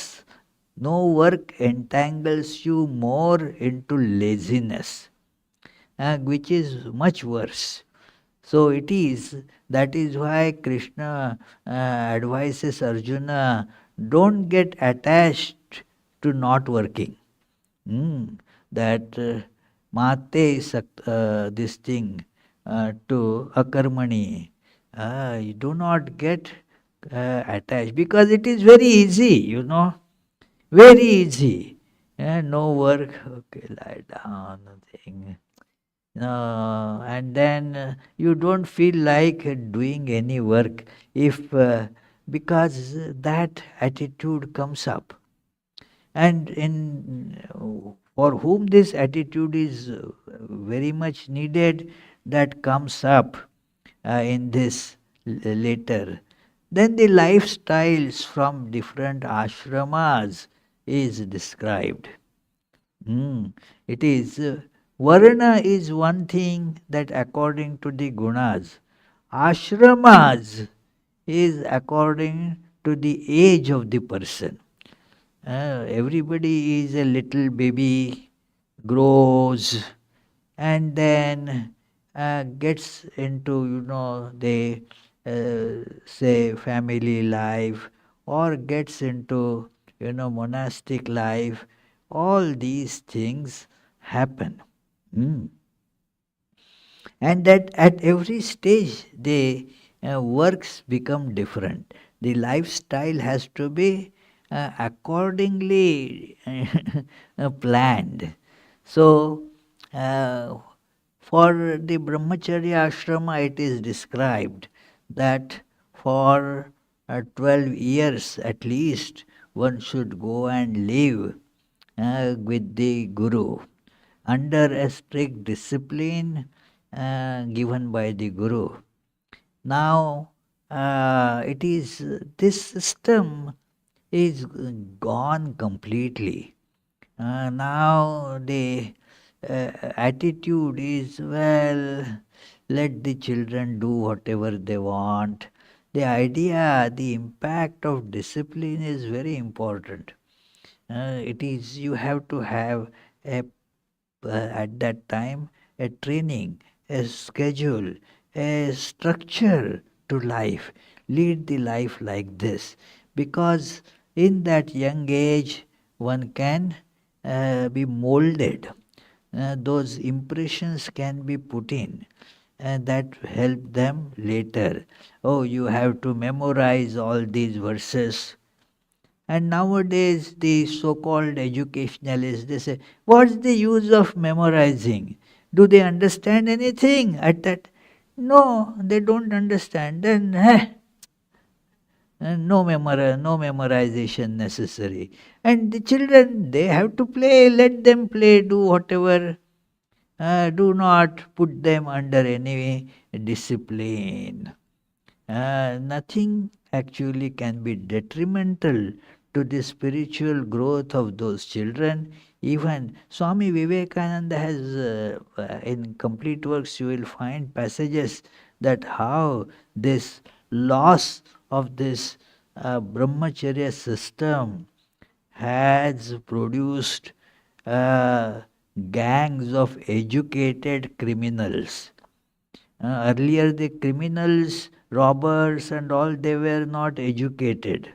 entangles you more into laziness, which is much worse. So that is why Krishna advises Arjuna, don't get attached to not working. That this thing to akarmani. You do not get attached, because it is very easy, very easy. No work, okay, lie down, nothing. And then you don't feel like doing any work because that attitude comes up. And for whom this attitude is very much needed, that comes up in this later. Then the lifestyles from different ashramas is described. Hmm. It is Varna is one thing that according to the gunas. Ashramas is according to the age of the person. Everybody is a little baby, grows, and then gets into, they say family life, or gets into, monastic life. All these things happen. Mm. And that at every stage the works become different. The lifestyle has to be accordingly planned. So for the brahmacharya ashrama it is described that for 12 years at least one should go and live with the guru under a strict discipline given by the Guru. Now, it is this system is gone completely. Now the attitude is, well, let the children do whatever they want. The idea, the impact of discipline is very important. It is, you have to have a at that time a training, a schedule, a structure to life. Lead the life like this, because in that young age one can be molded. Those impressions can be put in and that help them later. Oh, you have to memorize all these verses. And nowadays, the so called educationalists, they say, what's the use of memorizing? Do they understand anything at that? No, they don't understand. Then, no memorization necessary. And the children, they have to play, let them play, do whatever. Do not put them under any discipline. Nothing actually can be detrimental to the spiritual growth of those children. Even Swami Vivekananda has, in complete works, you will find passages that how this loss of this brahmacharya system has produced uh, gangs of educated criminals. Earlier, the criminals, robbers, and all, they were not educated.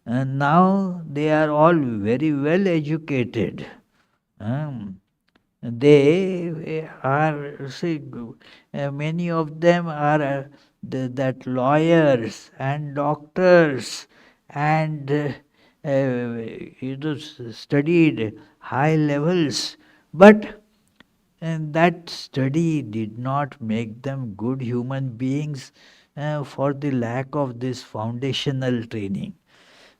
And now they are all very well educated. Um, they are, see, many of them are that lawyers and doctors and studied high levels, but and that study did not make them good human beings for the lack of this foundational training.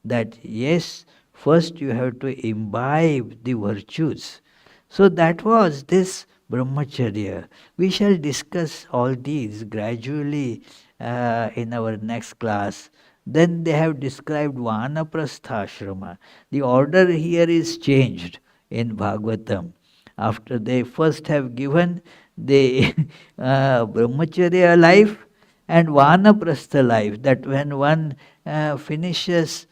That yes, first you have to imbibe the virtues. So that was this brahmacharya. We shall discuss all these gradually in our next class. Then they have described Vanaprastha ashrama. The order here is changed in Bhagavatam. After they first have given the brahmacharya life and vanaprastha life, that when one finishes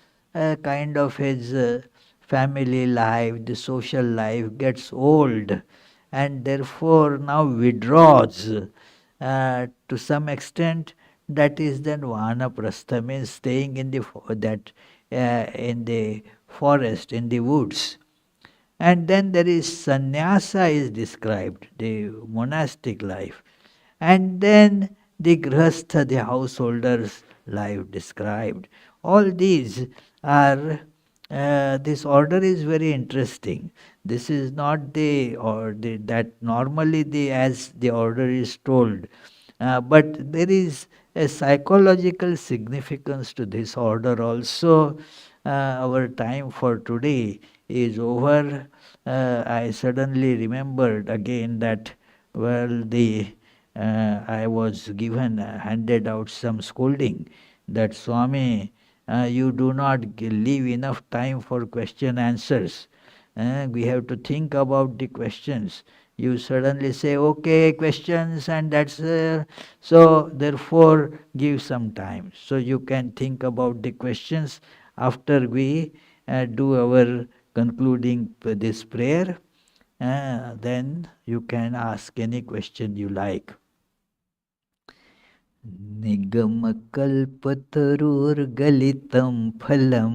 kind of his family life, the social life, gets old, and therefore now withdraws to some extent, that is then vanaprastha, means staying in the in the forest, in the woods. And then there is sannyasa is described, the monastic life. And then the grihastha, the householder's life described. All these are, this order is very interesting. This is not the, or the, that normally the, as the order is told. But there is a psychological significance to this order also. Our time for today is over. I suddenly remembered again that, well, I was given, handed out some scolding that Swami, you do not leave enough time for question answers. We have to think about the questions. You suddenly say, okay, questions, and that's so. Therefore, give some time so you can think about the questions after we do our concluding this prayer. Then you can ask any question you like. निगमकल्पतरुर्गलितं फलं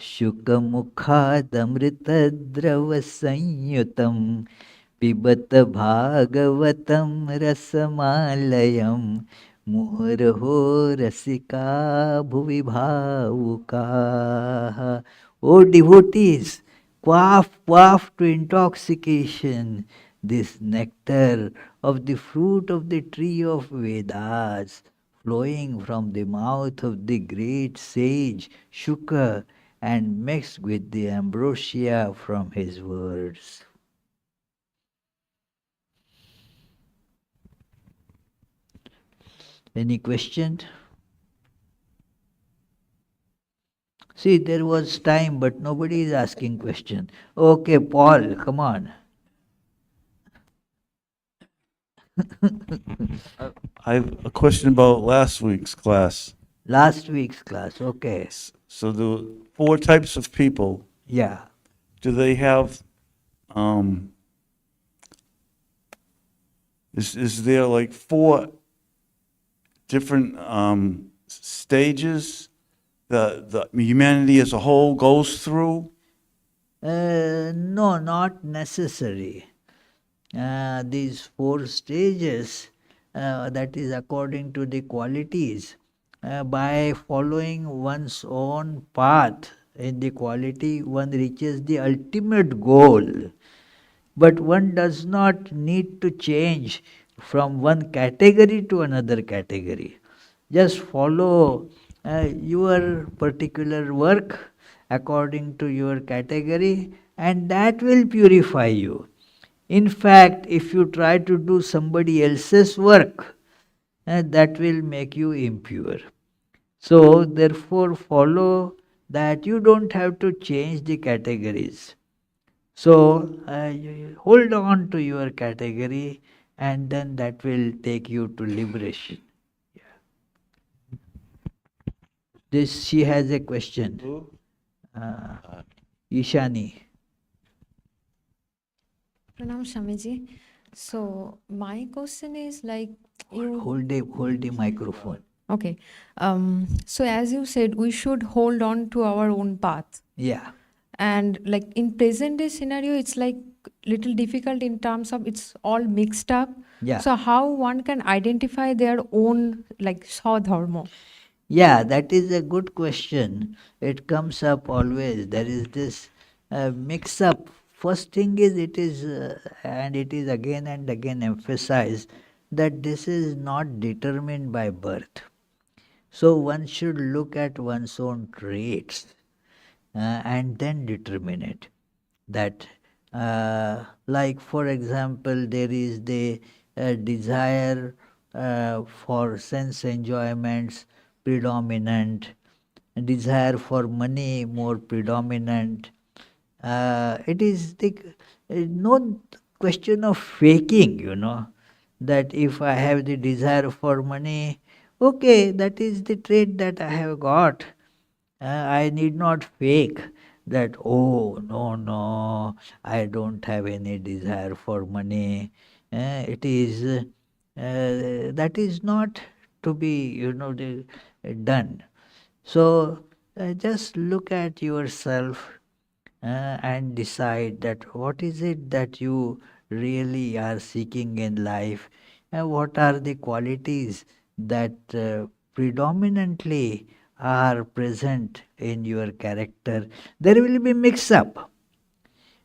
शुकमुखादमृतद्रवसंयुतं पिबत भागवतं रसमालयं मुहुर्हो रसिका भुवि भावुकाः. O devotees, quaff, quaff to intoxication this nectar of the fruit of the tree of Vedas, flowing from the mouth of the great sage Shuka and mixed with the ambrosia from his words. Any question? See, there was time, but nobody is asking question. Okay, Paul, come on. I have a question about last week's class. Last week's class, okay. So the 4 types of people, Yeah. do they have, is there like 4 different stages the humanity as a whole goes through? No, not necessary. These 4 stages, that is according to the qualities, by following one's own path in the quality, one reaches the ultimate goal. But one does not need to change from one category to another category. Just follow your particular work according to your category, and that will purify you. In fact, if you try to do somebody else's work, that will make you impure. So, therefore, follow that you don't have to change the categories. So, you hold on to your category, and then that will take you to liberation. This, she has a question. Ishani. Pranam Shamiji. So my question is like Hold the microphone. Okay. So as you said, we should hold on to our own path. Yeah. And like in present day scenario, it's like little difficult in terms of it's all mixed up. Yeah. So how one can identify their own like Swadharma? Yeah, that is a good question. It comes up always. There is this mix up. First thing is, and it is again and again emphasized, that this is not determined by birth. So one should look at one's own traits and then determine it. That, like for example, there is the desire for sense enjoyments predominant, desire for money more predominant. It is the no question of faking, that if I have the desire for money, okay, that is the trait that I have got. I need not fake that, oh, no, I don't have any desire for money. That is not to be, done. So just look at yourself and decide that what is it that you really are seeking in life, and what are the qualities that predominantly are present in your character. There will be mix up,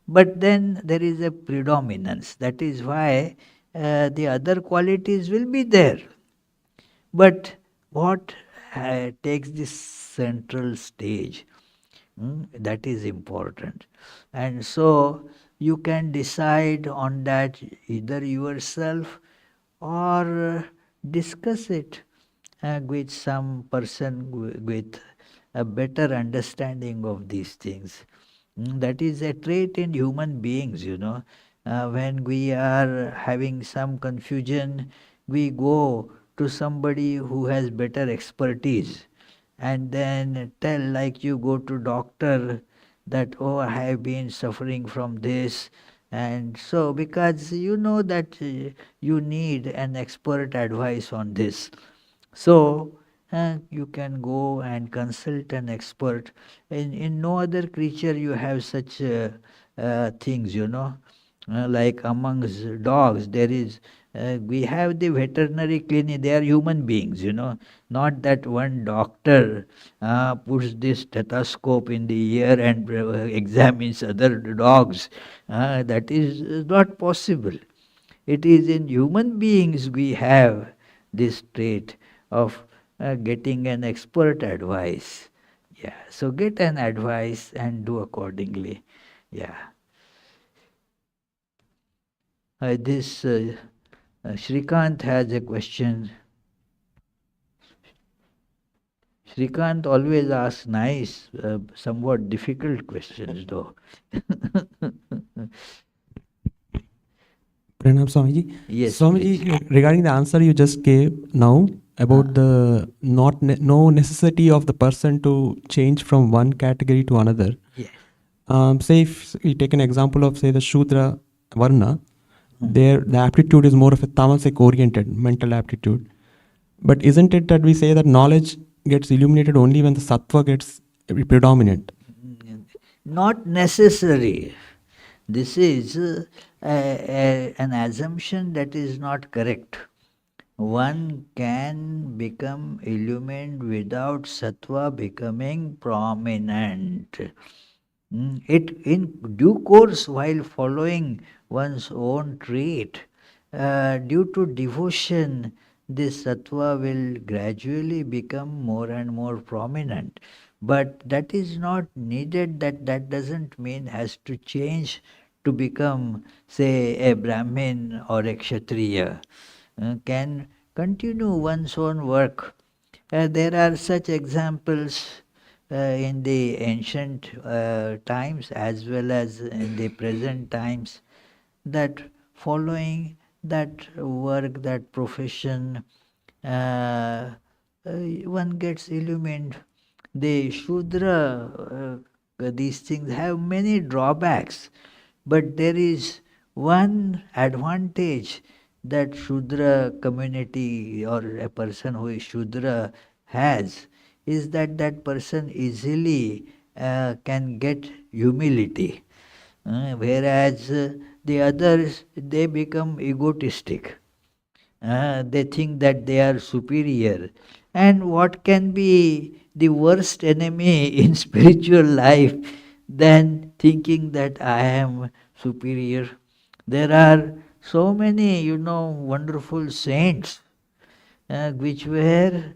but then there is a predominance. That is why the other qualities will be there. But what takes this central stage? That is important. And so you can decide on that either yourself or discuss it with some person with a better understanding of these things. That is a trait in human beings, you know. When we are having some confusion, we go to somebody who has better expertise and then tell, like you go to doctor, that oh, I have been suffering from this, and so because you know that you need an expert advice on this, so you can go and consult an expert. In no other creature you have such things, you know. Like amongst dogs, there is we have the veterinary clinic. They are human beings, you know. Not that one doctor puts this stethoscope in the ear and examines other dogs. That is not possible. It is in human beings we have this trait of getting an expert advice. Yeah, so get an advice and do accordingly. Yeah. This Shrikant has a question. Shrikant always asks nice, somewhat difficult questions though. Pranam Swamiji. Yes, Swamiji, please. regarding the answer you just gave now about the no necessity of the person to change from one category to another. Yes. Say if we take an example of say the Shudra Varna, there the aptitude is more of a tamasic oriented mental aptitude. But isn't it that we say that knowledge gets illuminated only when the sattva gets predominant? Not necessary. This is an assumption that is not correct. One can become illumined without sattva becoming prominent. It in due course, while following one's own trait, due to devotion, this sattva will gradually become more and more prominent. But that is not needed, that doesn't mean has to change to become, say, a Brahmin or a Kshatriya. Can continue one's own work. There are such examples in the ancient times as well as in the present times, that following that work, that profession, uh, one gets illumined. The Shudra, these things have many drawbacks, but there is one advantage that Shudra community or a person who is Shudra has, is that that person easily can get humility. Whereas the others, they become egotistic. They think that they are superior. And what can be the worst enemy in spiritual life than thinking that I am superior? There are so many, you know, wonderful saints which were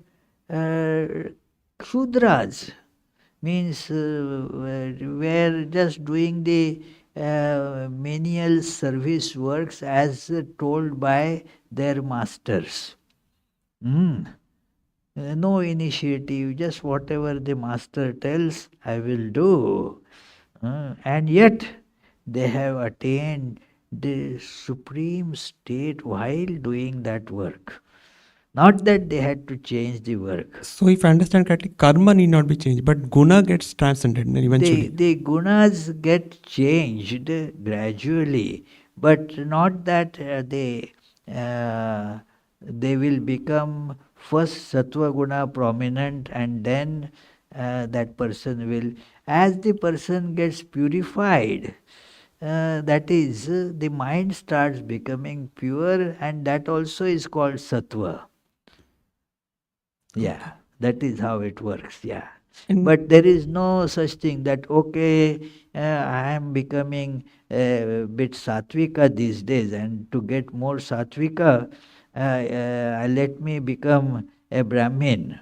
Shudras, means were just doing the menial service works as told by their masters. No initiative, just whatever the master tells, I will do. And yet they have attained the supreme state while doing that work. Not that they had to change the work. So if I understand correctly, karma need not be changed, but guna gets transcended eventually. The gunas get changed gradually, but not that they will become first sattva guna prominent and then that person will, as the person gets purified, that is, the mind starts becoming pure, and that also is called sattva. Yeah, that is how it works, yeah. But there is no such thing that, okay, I am becoming a bit sattvika these days, and to get more sattvika, let me become a Brahmin.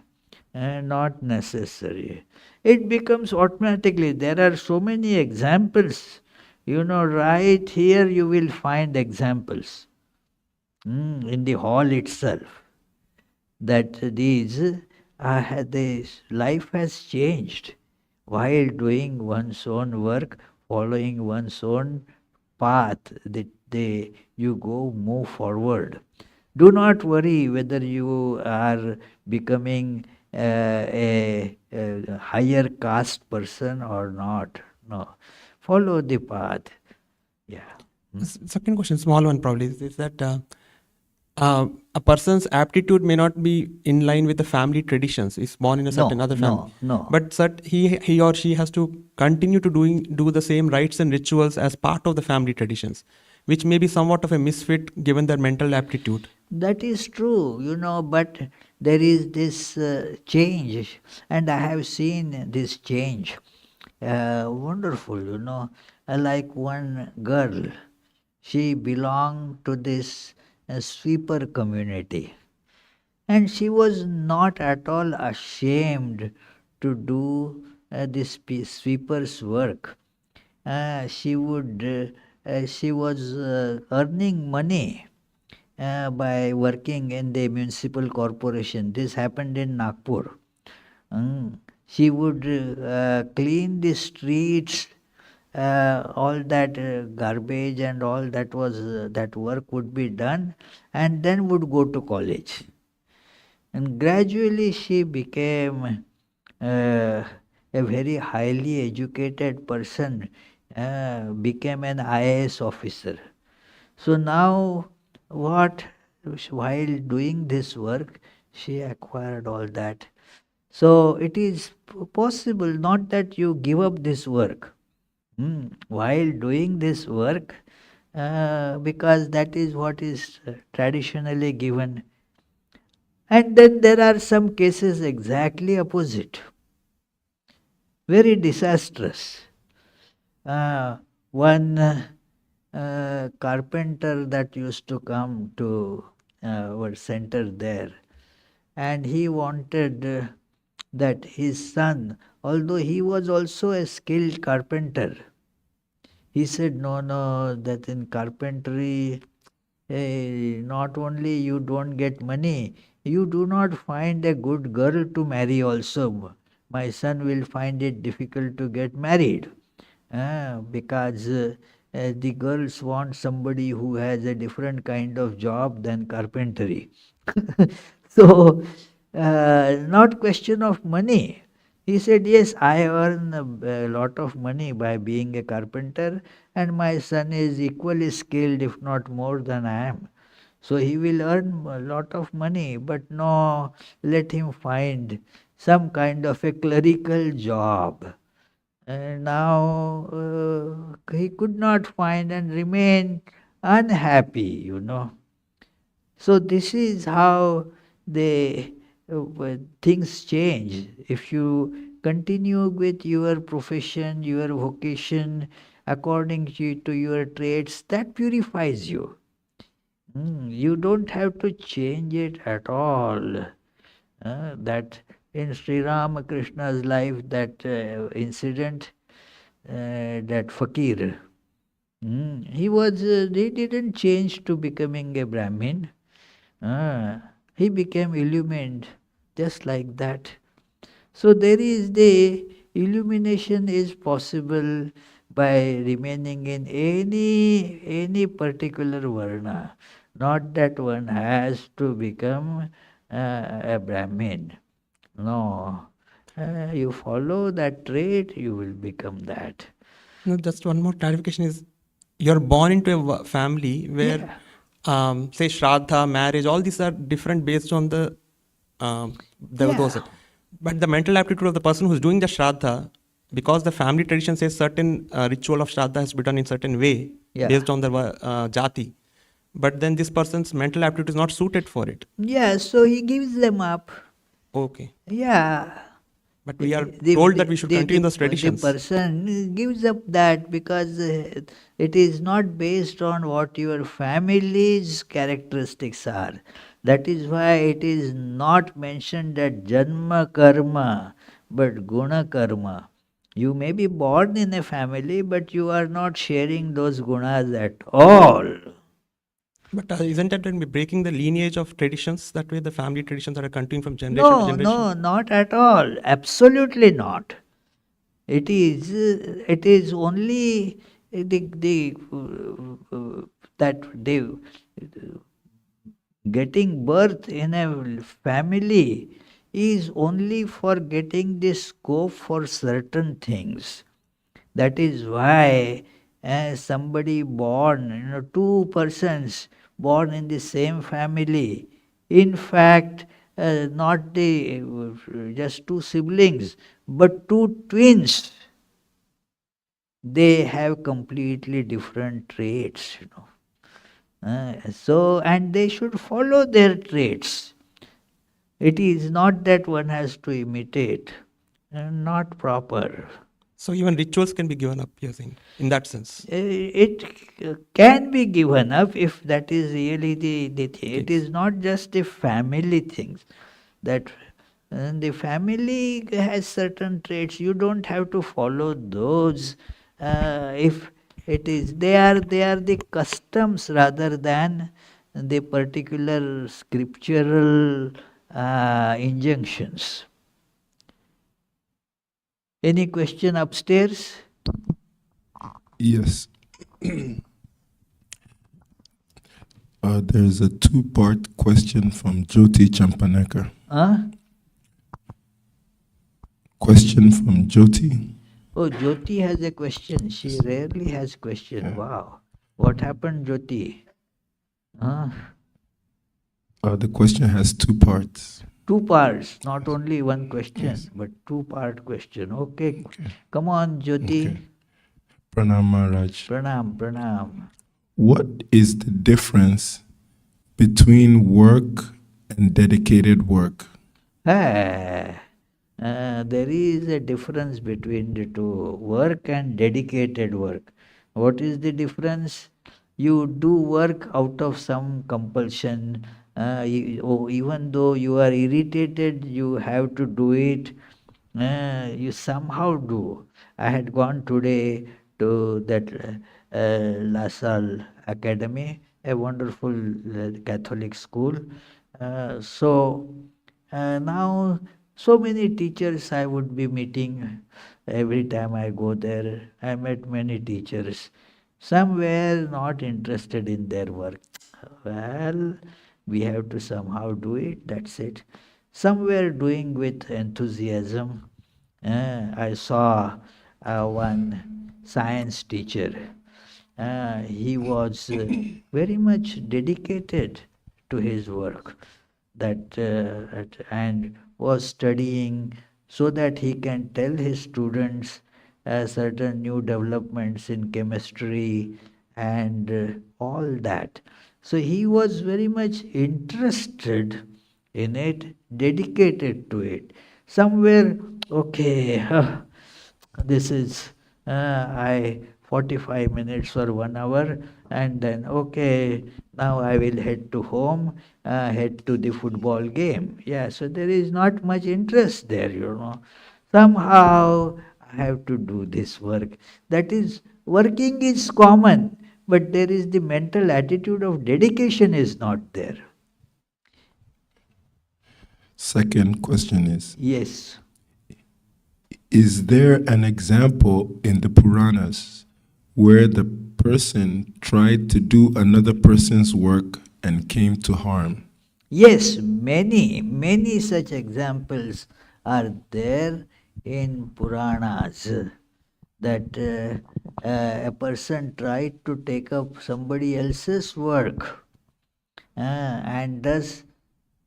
Not necessary. It becomes automatically. There are so many examples. You know, right here you will find examples in the hall itself. that this life has changed while doing one's own work, following one's own path, you move forward. Do not worry whether you are becoming a higher caste person or not. No. Follow the path. Yeah. Second question, small one probably, is that a person's aptitude may not be in line with the family traditions. He's born in a certain other family, No. but he or she has to continue to do the same rites and rituals as part of the family traditions, which may be somewhat of a misfit given their mental aptitude. That is true, but there is this change, and I have seen this change. Wonderful, like one girl, she belonged to this sweeper community, and she was not at all ashamed to do this sweeper's work. She was earning money by working in the municipal corporation. This happened in Nagpur. She would clean the streets, all that garbage and all that work would be done, and then would go to college. And gradually she became a very highly educated person, became an IAS officer. So now, while doing this work, she acquired all that. So it is possible, not that you give up this work. While doing this work, because that is what is traditionally given. And then there are some cases exactly opposite, very disastrous. One carpenter that used to come to our center there, and he wanted that his son, although he was also a skilled carpenter, he said, no, that in carpentry, not only you don't get money, you do not find a good girl to marry also. My son will find it difficult to get married. Because the girls want somebody who has a different kind of job than carpentry. So, not question of money. He said, yes, I earn a lot of money by being a carpenter, and my son is equally skilled, if not more than I am. So he will earn a lot of money, but no, let him find some kind of a clerical job. And now he could not find and remain unhappy. So this is how the things change. If you continue with your profession, your vocation, according to your traits, that purifies you. You don't have to change it at all. That in Sri Ramakrishna's life, that incident, that fakir, he didn't change to becoming a Brahmin. He became illumined just like that. So there is the illumination is possible by remaining in any particular varna. Not that one has to become a Brahmin. No. You follow that trait, you will become that. No, just one more clarification is, you're born into a family where, say, Shraddha, marriage, all these are different based on the those. But the mental aptitude of the person who's doing the Shraddha, because the family tradition says certain ritual of Shraddha has to be done in certain way based on the jati. But then this person's mental aptitude is not suited for it. Yeah, so he gives them up. Okay. Yeah. But we are told that we should continue those traditions. The person gives up that because it is not based on what your family's characteristics are. That is why it is not mentioned that Janma Karma, but Guna Karma. You may be born in a family, but you are not sharing those gunas at all. But isn't that when we're breaking the lineage of traditions that way, the family traditions that are continuing from generation to No, generation? no, not at all. Absolutely not. It is only the that they getting birth in a family is only for getting the scope for certain things. That is why somebody born, two persons born in the same family, in fact, not the just two siblings, but two twins, they have completely different traits. And they should follow their traits. It is not that one has to imitate, not proper. So even rituals can be given up, you're saying, in that sense. It can be given up if that is really the thing. It Yes. is not just the family things. That the family has certain traits. You don't have to follow those. If it is, they are the customs rather than the particular scriptural injunctions. Any question upstairs? Yes. There's a two-part question from Jyoti Champanekar. Huh? Question from Jyoti. Oh, Jyoti has a question. She rarely has question. Wow. What happened, Jyoti? Huh? The question has two parts. Two parts, not only one question, Yes. but two-part question. Okay. Come on, Jyoti. Okay. Pranam Maharaj. Pranam, pranam. What is the difference between work and dedicated work? There is a difference between the two, work and dedicated work. What is the difference? You do work out of some compulsion. Even though you are irritated, you have to do it. You somehow do. I had gone today to that La Salle Academy, a wonderful Catholic school. Now, so many teachers I would be meeting every time I go there. I met many teachers. Some were not interested in their work. Well, we have to somehow do it, that's it. Some were doing with enthusiasm. I saw one science teacher. He was very much dedicated to his work and was studying so that he can tell his students certain new developments in chemistry and all that. So he was very much interested in it, dedicated to it. Somewhere, okay, this is I 45 minutes or 1 hour, and then okay, now I will head to home, head to the football game. Yeah, so there is not much interest there. Somehow I have to do this work. That is, working is common, but there is the mental attitude of dedication is not there. Second question Yes. is there an example in the Puranas where the person tried to do another person's work and came to harm? Yes, many such examples are there in Puranas, that a person tried to take up somebody else's work and thus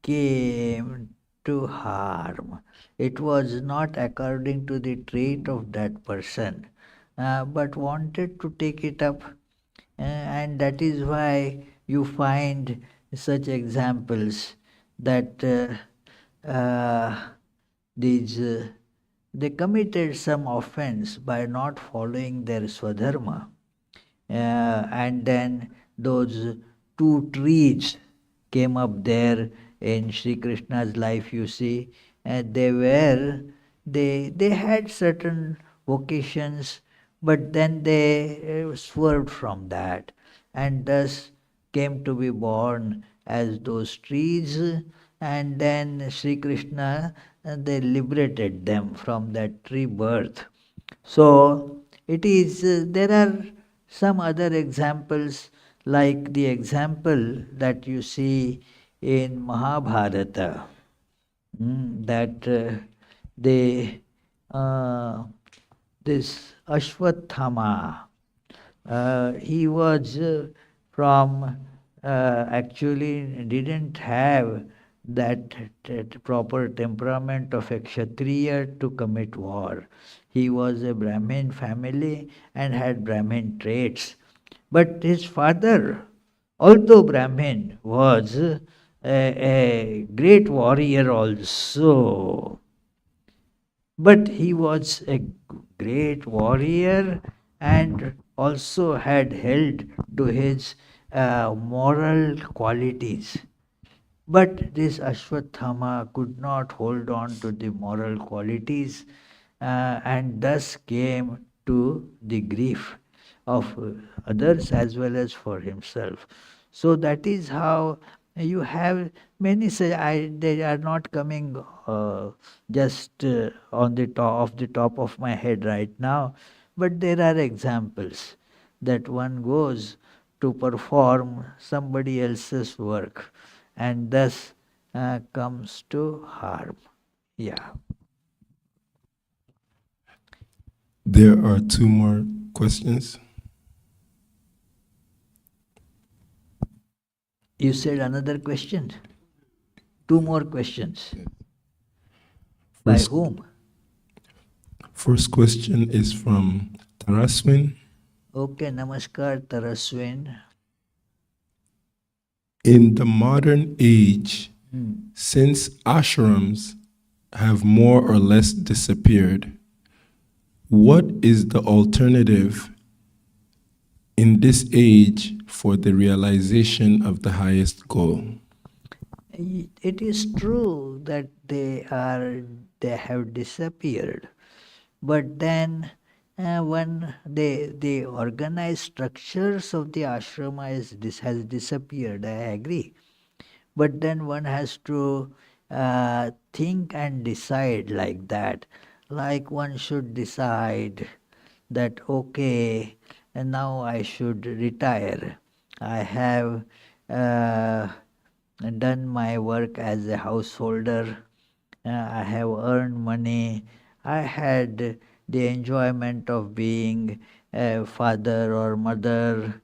came to harm. It was not according to the trait of that person, but wanted to take it up. And that is why you find such examples that these they committed some offense by not following their swadharma. And then those two trees came up there in Sri Krishna's life, you see. They had certain vocations, but then they swerved from that, and thus came to be born as those trees, and then Sri Krishna, they liberated them from that tree birth. So it is, there are some other examples, like the example that you see in Mahabharata, that they, uh, this Ashwathama, he was from, actually didn't have that proper temperament of a Kshatriya to commit war. He was a Brahmin family and had Brahmin traits. But his father, although Brahmin, was a great warrior also. But he was a great warrior and also had held to his moral qualities. But this Ashwathama could not hold on to the moral qualities, and thus came to the grief of others as well as for himself. So that is how you have many say they are not coming just on the top off the top of my head right now, but there are examples that one goes to perform somebody else's work and thus comes to harm. Yeah. There are two more questions. You said another question? Two more questions. By First, whom? first question is from Taraswin. Okay, namaskar, Taraswin. In the modern age, Hmm. since ashrams have more or less disappeared, what is the alternative in this age for the realization of the highest goal? It is true that they have disappeared, but then when the organized structures of the ashrama has disappeared, I agree. But then one has to think and decide like that. Like one should decide that, okay, and now I should retire. I have done my work as a householder. I have earned money. I had the enjoyment of being a father or mother.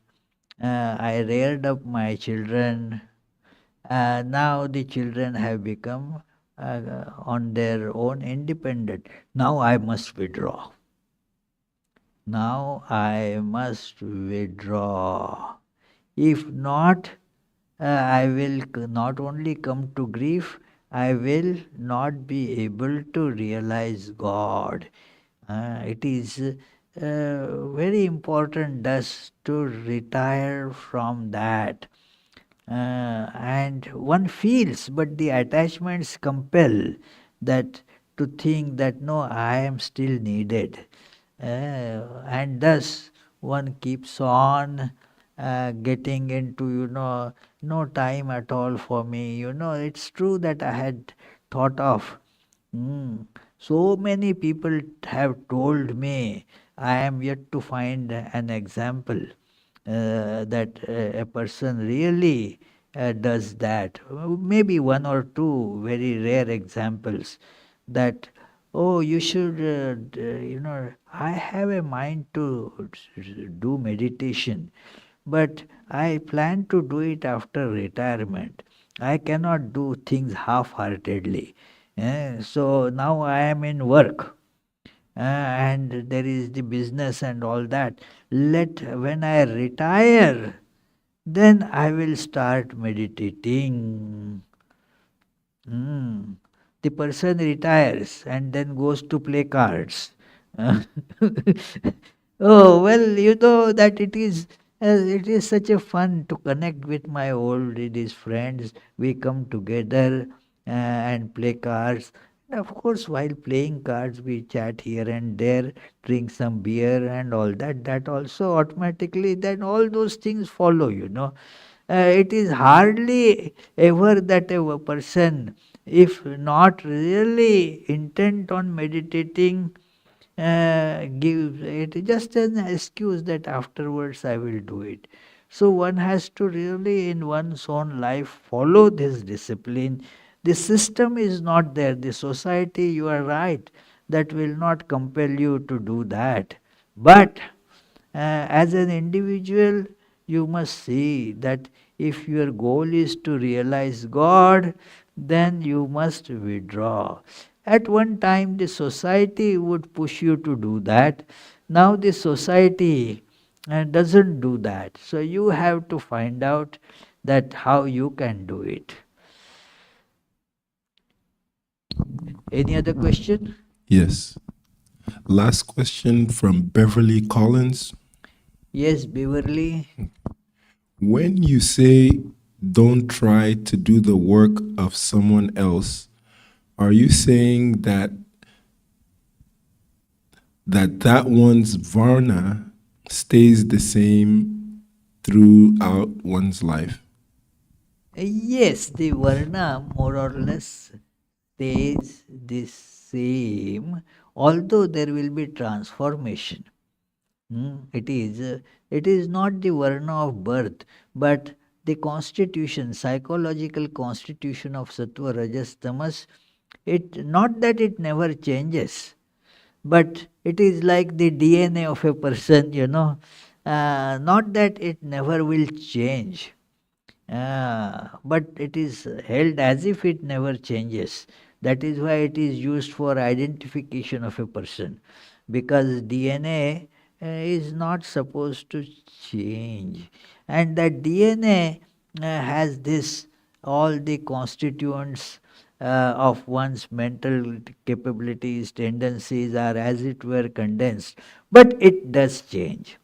I reared up my children. Now the children have become on their own independent. Now I must withdraw. Now I must withdraw. If not, I will not only come to grief, I will not be able to realize God. It is very important thus to retire from that. And one feels, but the attachments compel that to think that no, I am still needed. And thus one keeps on getting into, no time at all for me. It's true that I had thought of. So many people have told me, I am yet to find an example that a person really does that. Maybe one or two very rare examples that, oh, you should, I have a mind to do meditation, but I plan to do it after retirement. I cannot do things half-heartedly. So now I am in work. And there is the business and all that. When I retire, then I will start meditating. The person retires and then goes to play cards. Oh, well, you know that it is such a fun to connect with my old these friends. We come together and play cards. And of course, while playing cards, we chat here and there, drink some beer and all that. That also automatically, then all those things follow. it is hardly ever that a person, if not really intent on meditating, gives it is just an excuse that afterwards I will do it. So one has to really in one's own life follow this discipline. The system is not there. The society, you are right, that will not compel you to do that. But as an individual, you must see that if your goal is to realize God, then you must withdraw. At one time, the society would push you to do that. Now, the society doesn't do that. So, you have to find out that how you can do it. Any other question? Yes. Last question from Beverly Collins. Yes, Beverly. When you say don't try to do the work of someone else, are you saying that one's varna stays the same throughout one's life? Yes, the varna more or less stays the same, although there will be transformation. It is not the varna of birth, but the constitution, psychological constitution of sattva, rajas, tamas. It not that it never changes, but it is like the DNA of a person, not that it never will change. But it is held as if it never changes. That is why it is used for identification of a person, because DNA is not supposed to change, and that DNA has this all the constituents of one's mental capabilities, tendencies are as it were condensed, but it does change.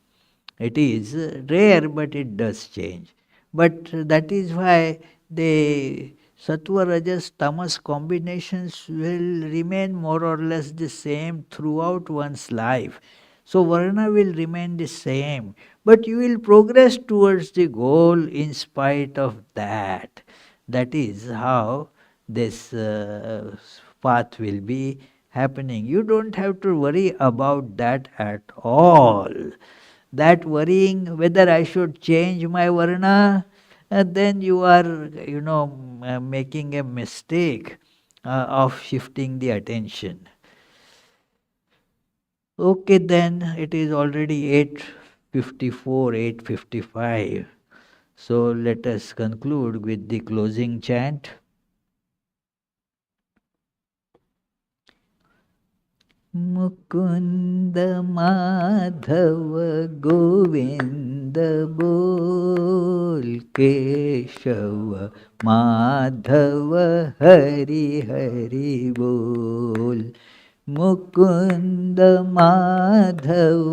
It is rare, but it does change. But that is why the sattva, rajas, tamas combinations will remain more or less the same throughout one's life. So varna will remain the same, but you will progress towards the goal in spite of that. That is how this path will be happening. You don't have to worry about that at all. That worrying whether I should change my varna, then you are, making a mistake of shifting the attention. Okay, then it is already 8:54, 8:55. So let us conclude with the closing chant. Mukund Madhav Govind बोल, केशव माधव हरि हरि बोल। मुकुंद माधव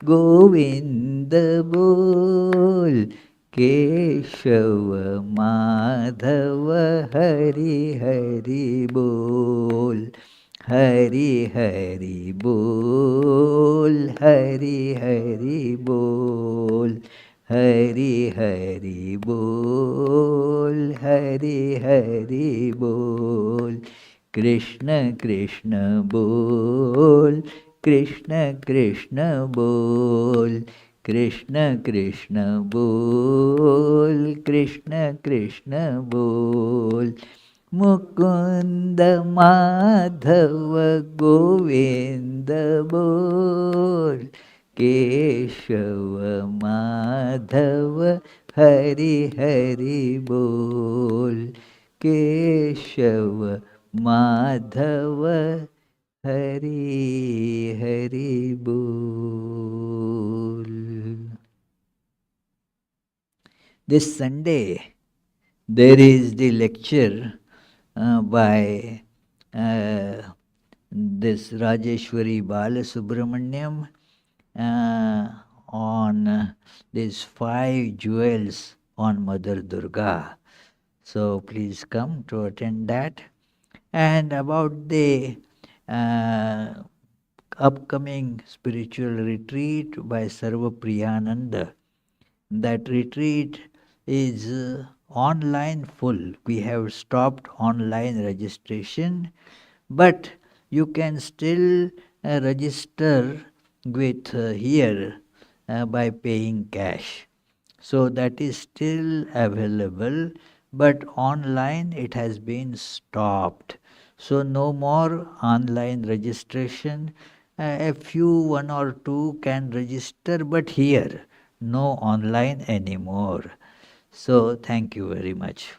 गोविंद बोल, केशव माधव हरि हरि बोल। हरि हरि बोल, हरि हरि बोल, हरि हरि बोल, हरि हरि बोल। कृष्ण कृष्ण बोल, कृष्ण कृष्ण बोल, कृष्ण कृष्ण बोल, कृष्ण कृष्ण बोल। मुकुंद माधव गोविंद बोल, केशव माधव हरि हरि बोल। केशव माधव हरि हरि बोल। This Sunday there is the lecture by this Rajeshwari Balasubramaniam on these 5 jewels on Mother Durga. So please come to attend that. And about the upcoming spiritual retreat by Sarva Priyananda. That retreat is online full. We have stopped online registration, but you can still register with here by paying cash. So that is still available, but online it has been stopped. So no more online registration. A few, one or two can register, but here no online anymore. So thank you very much.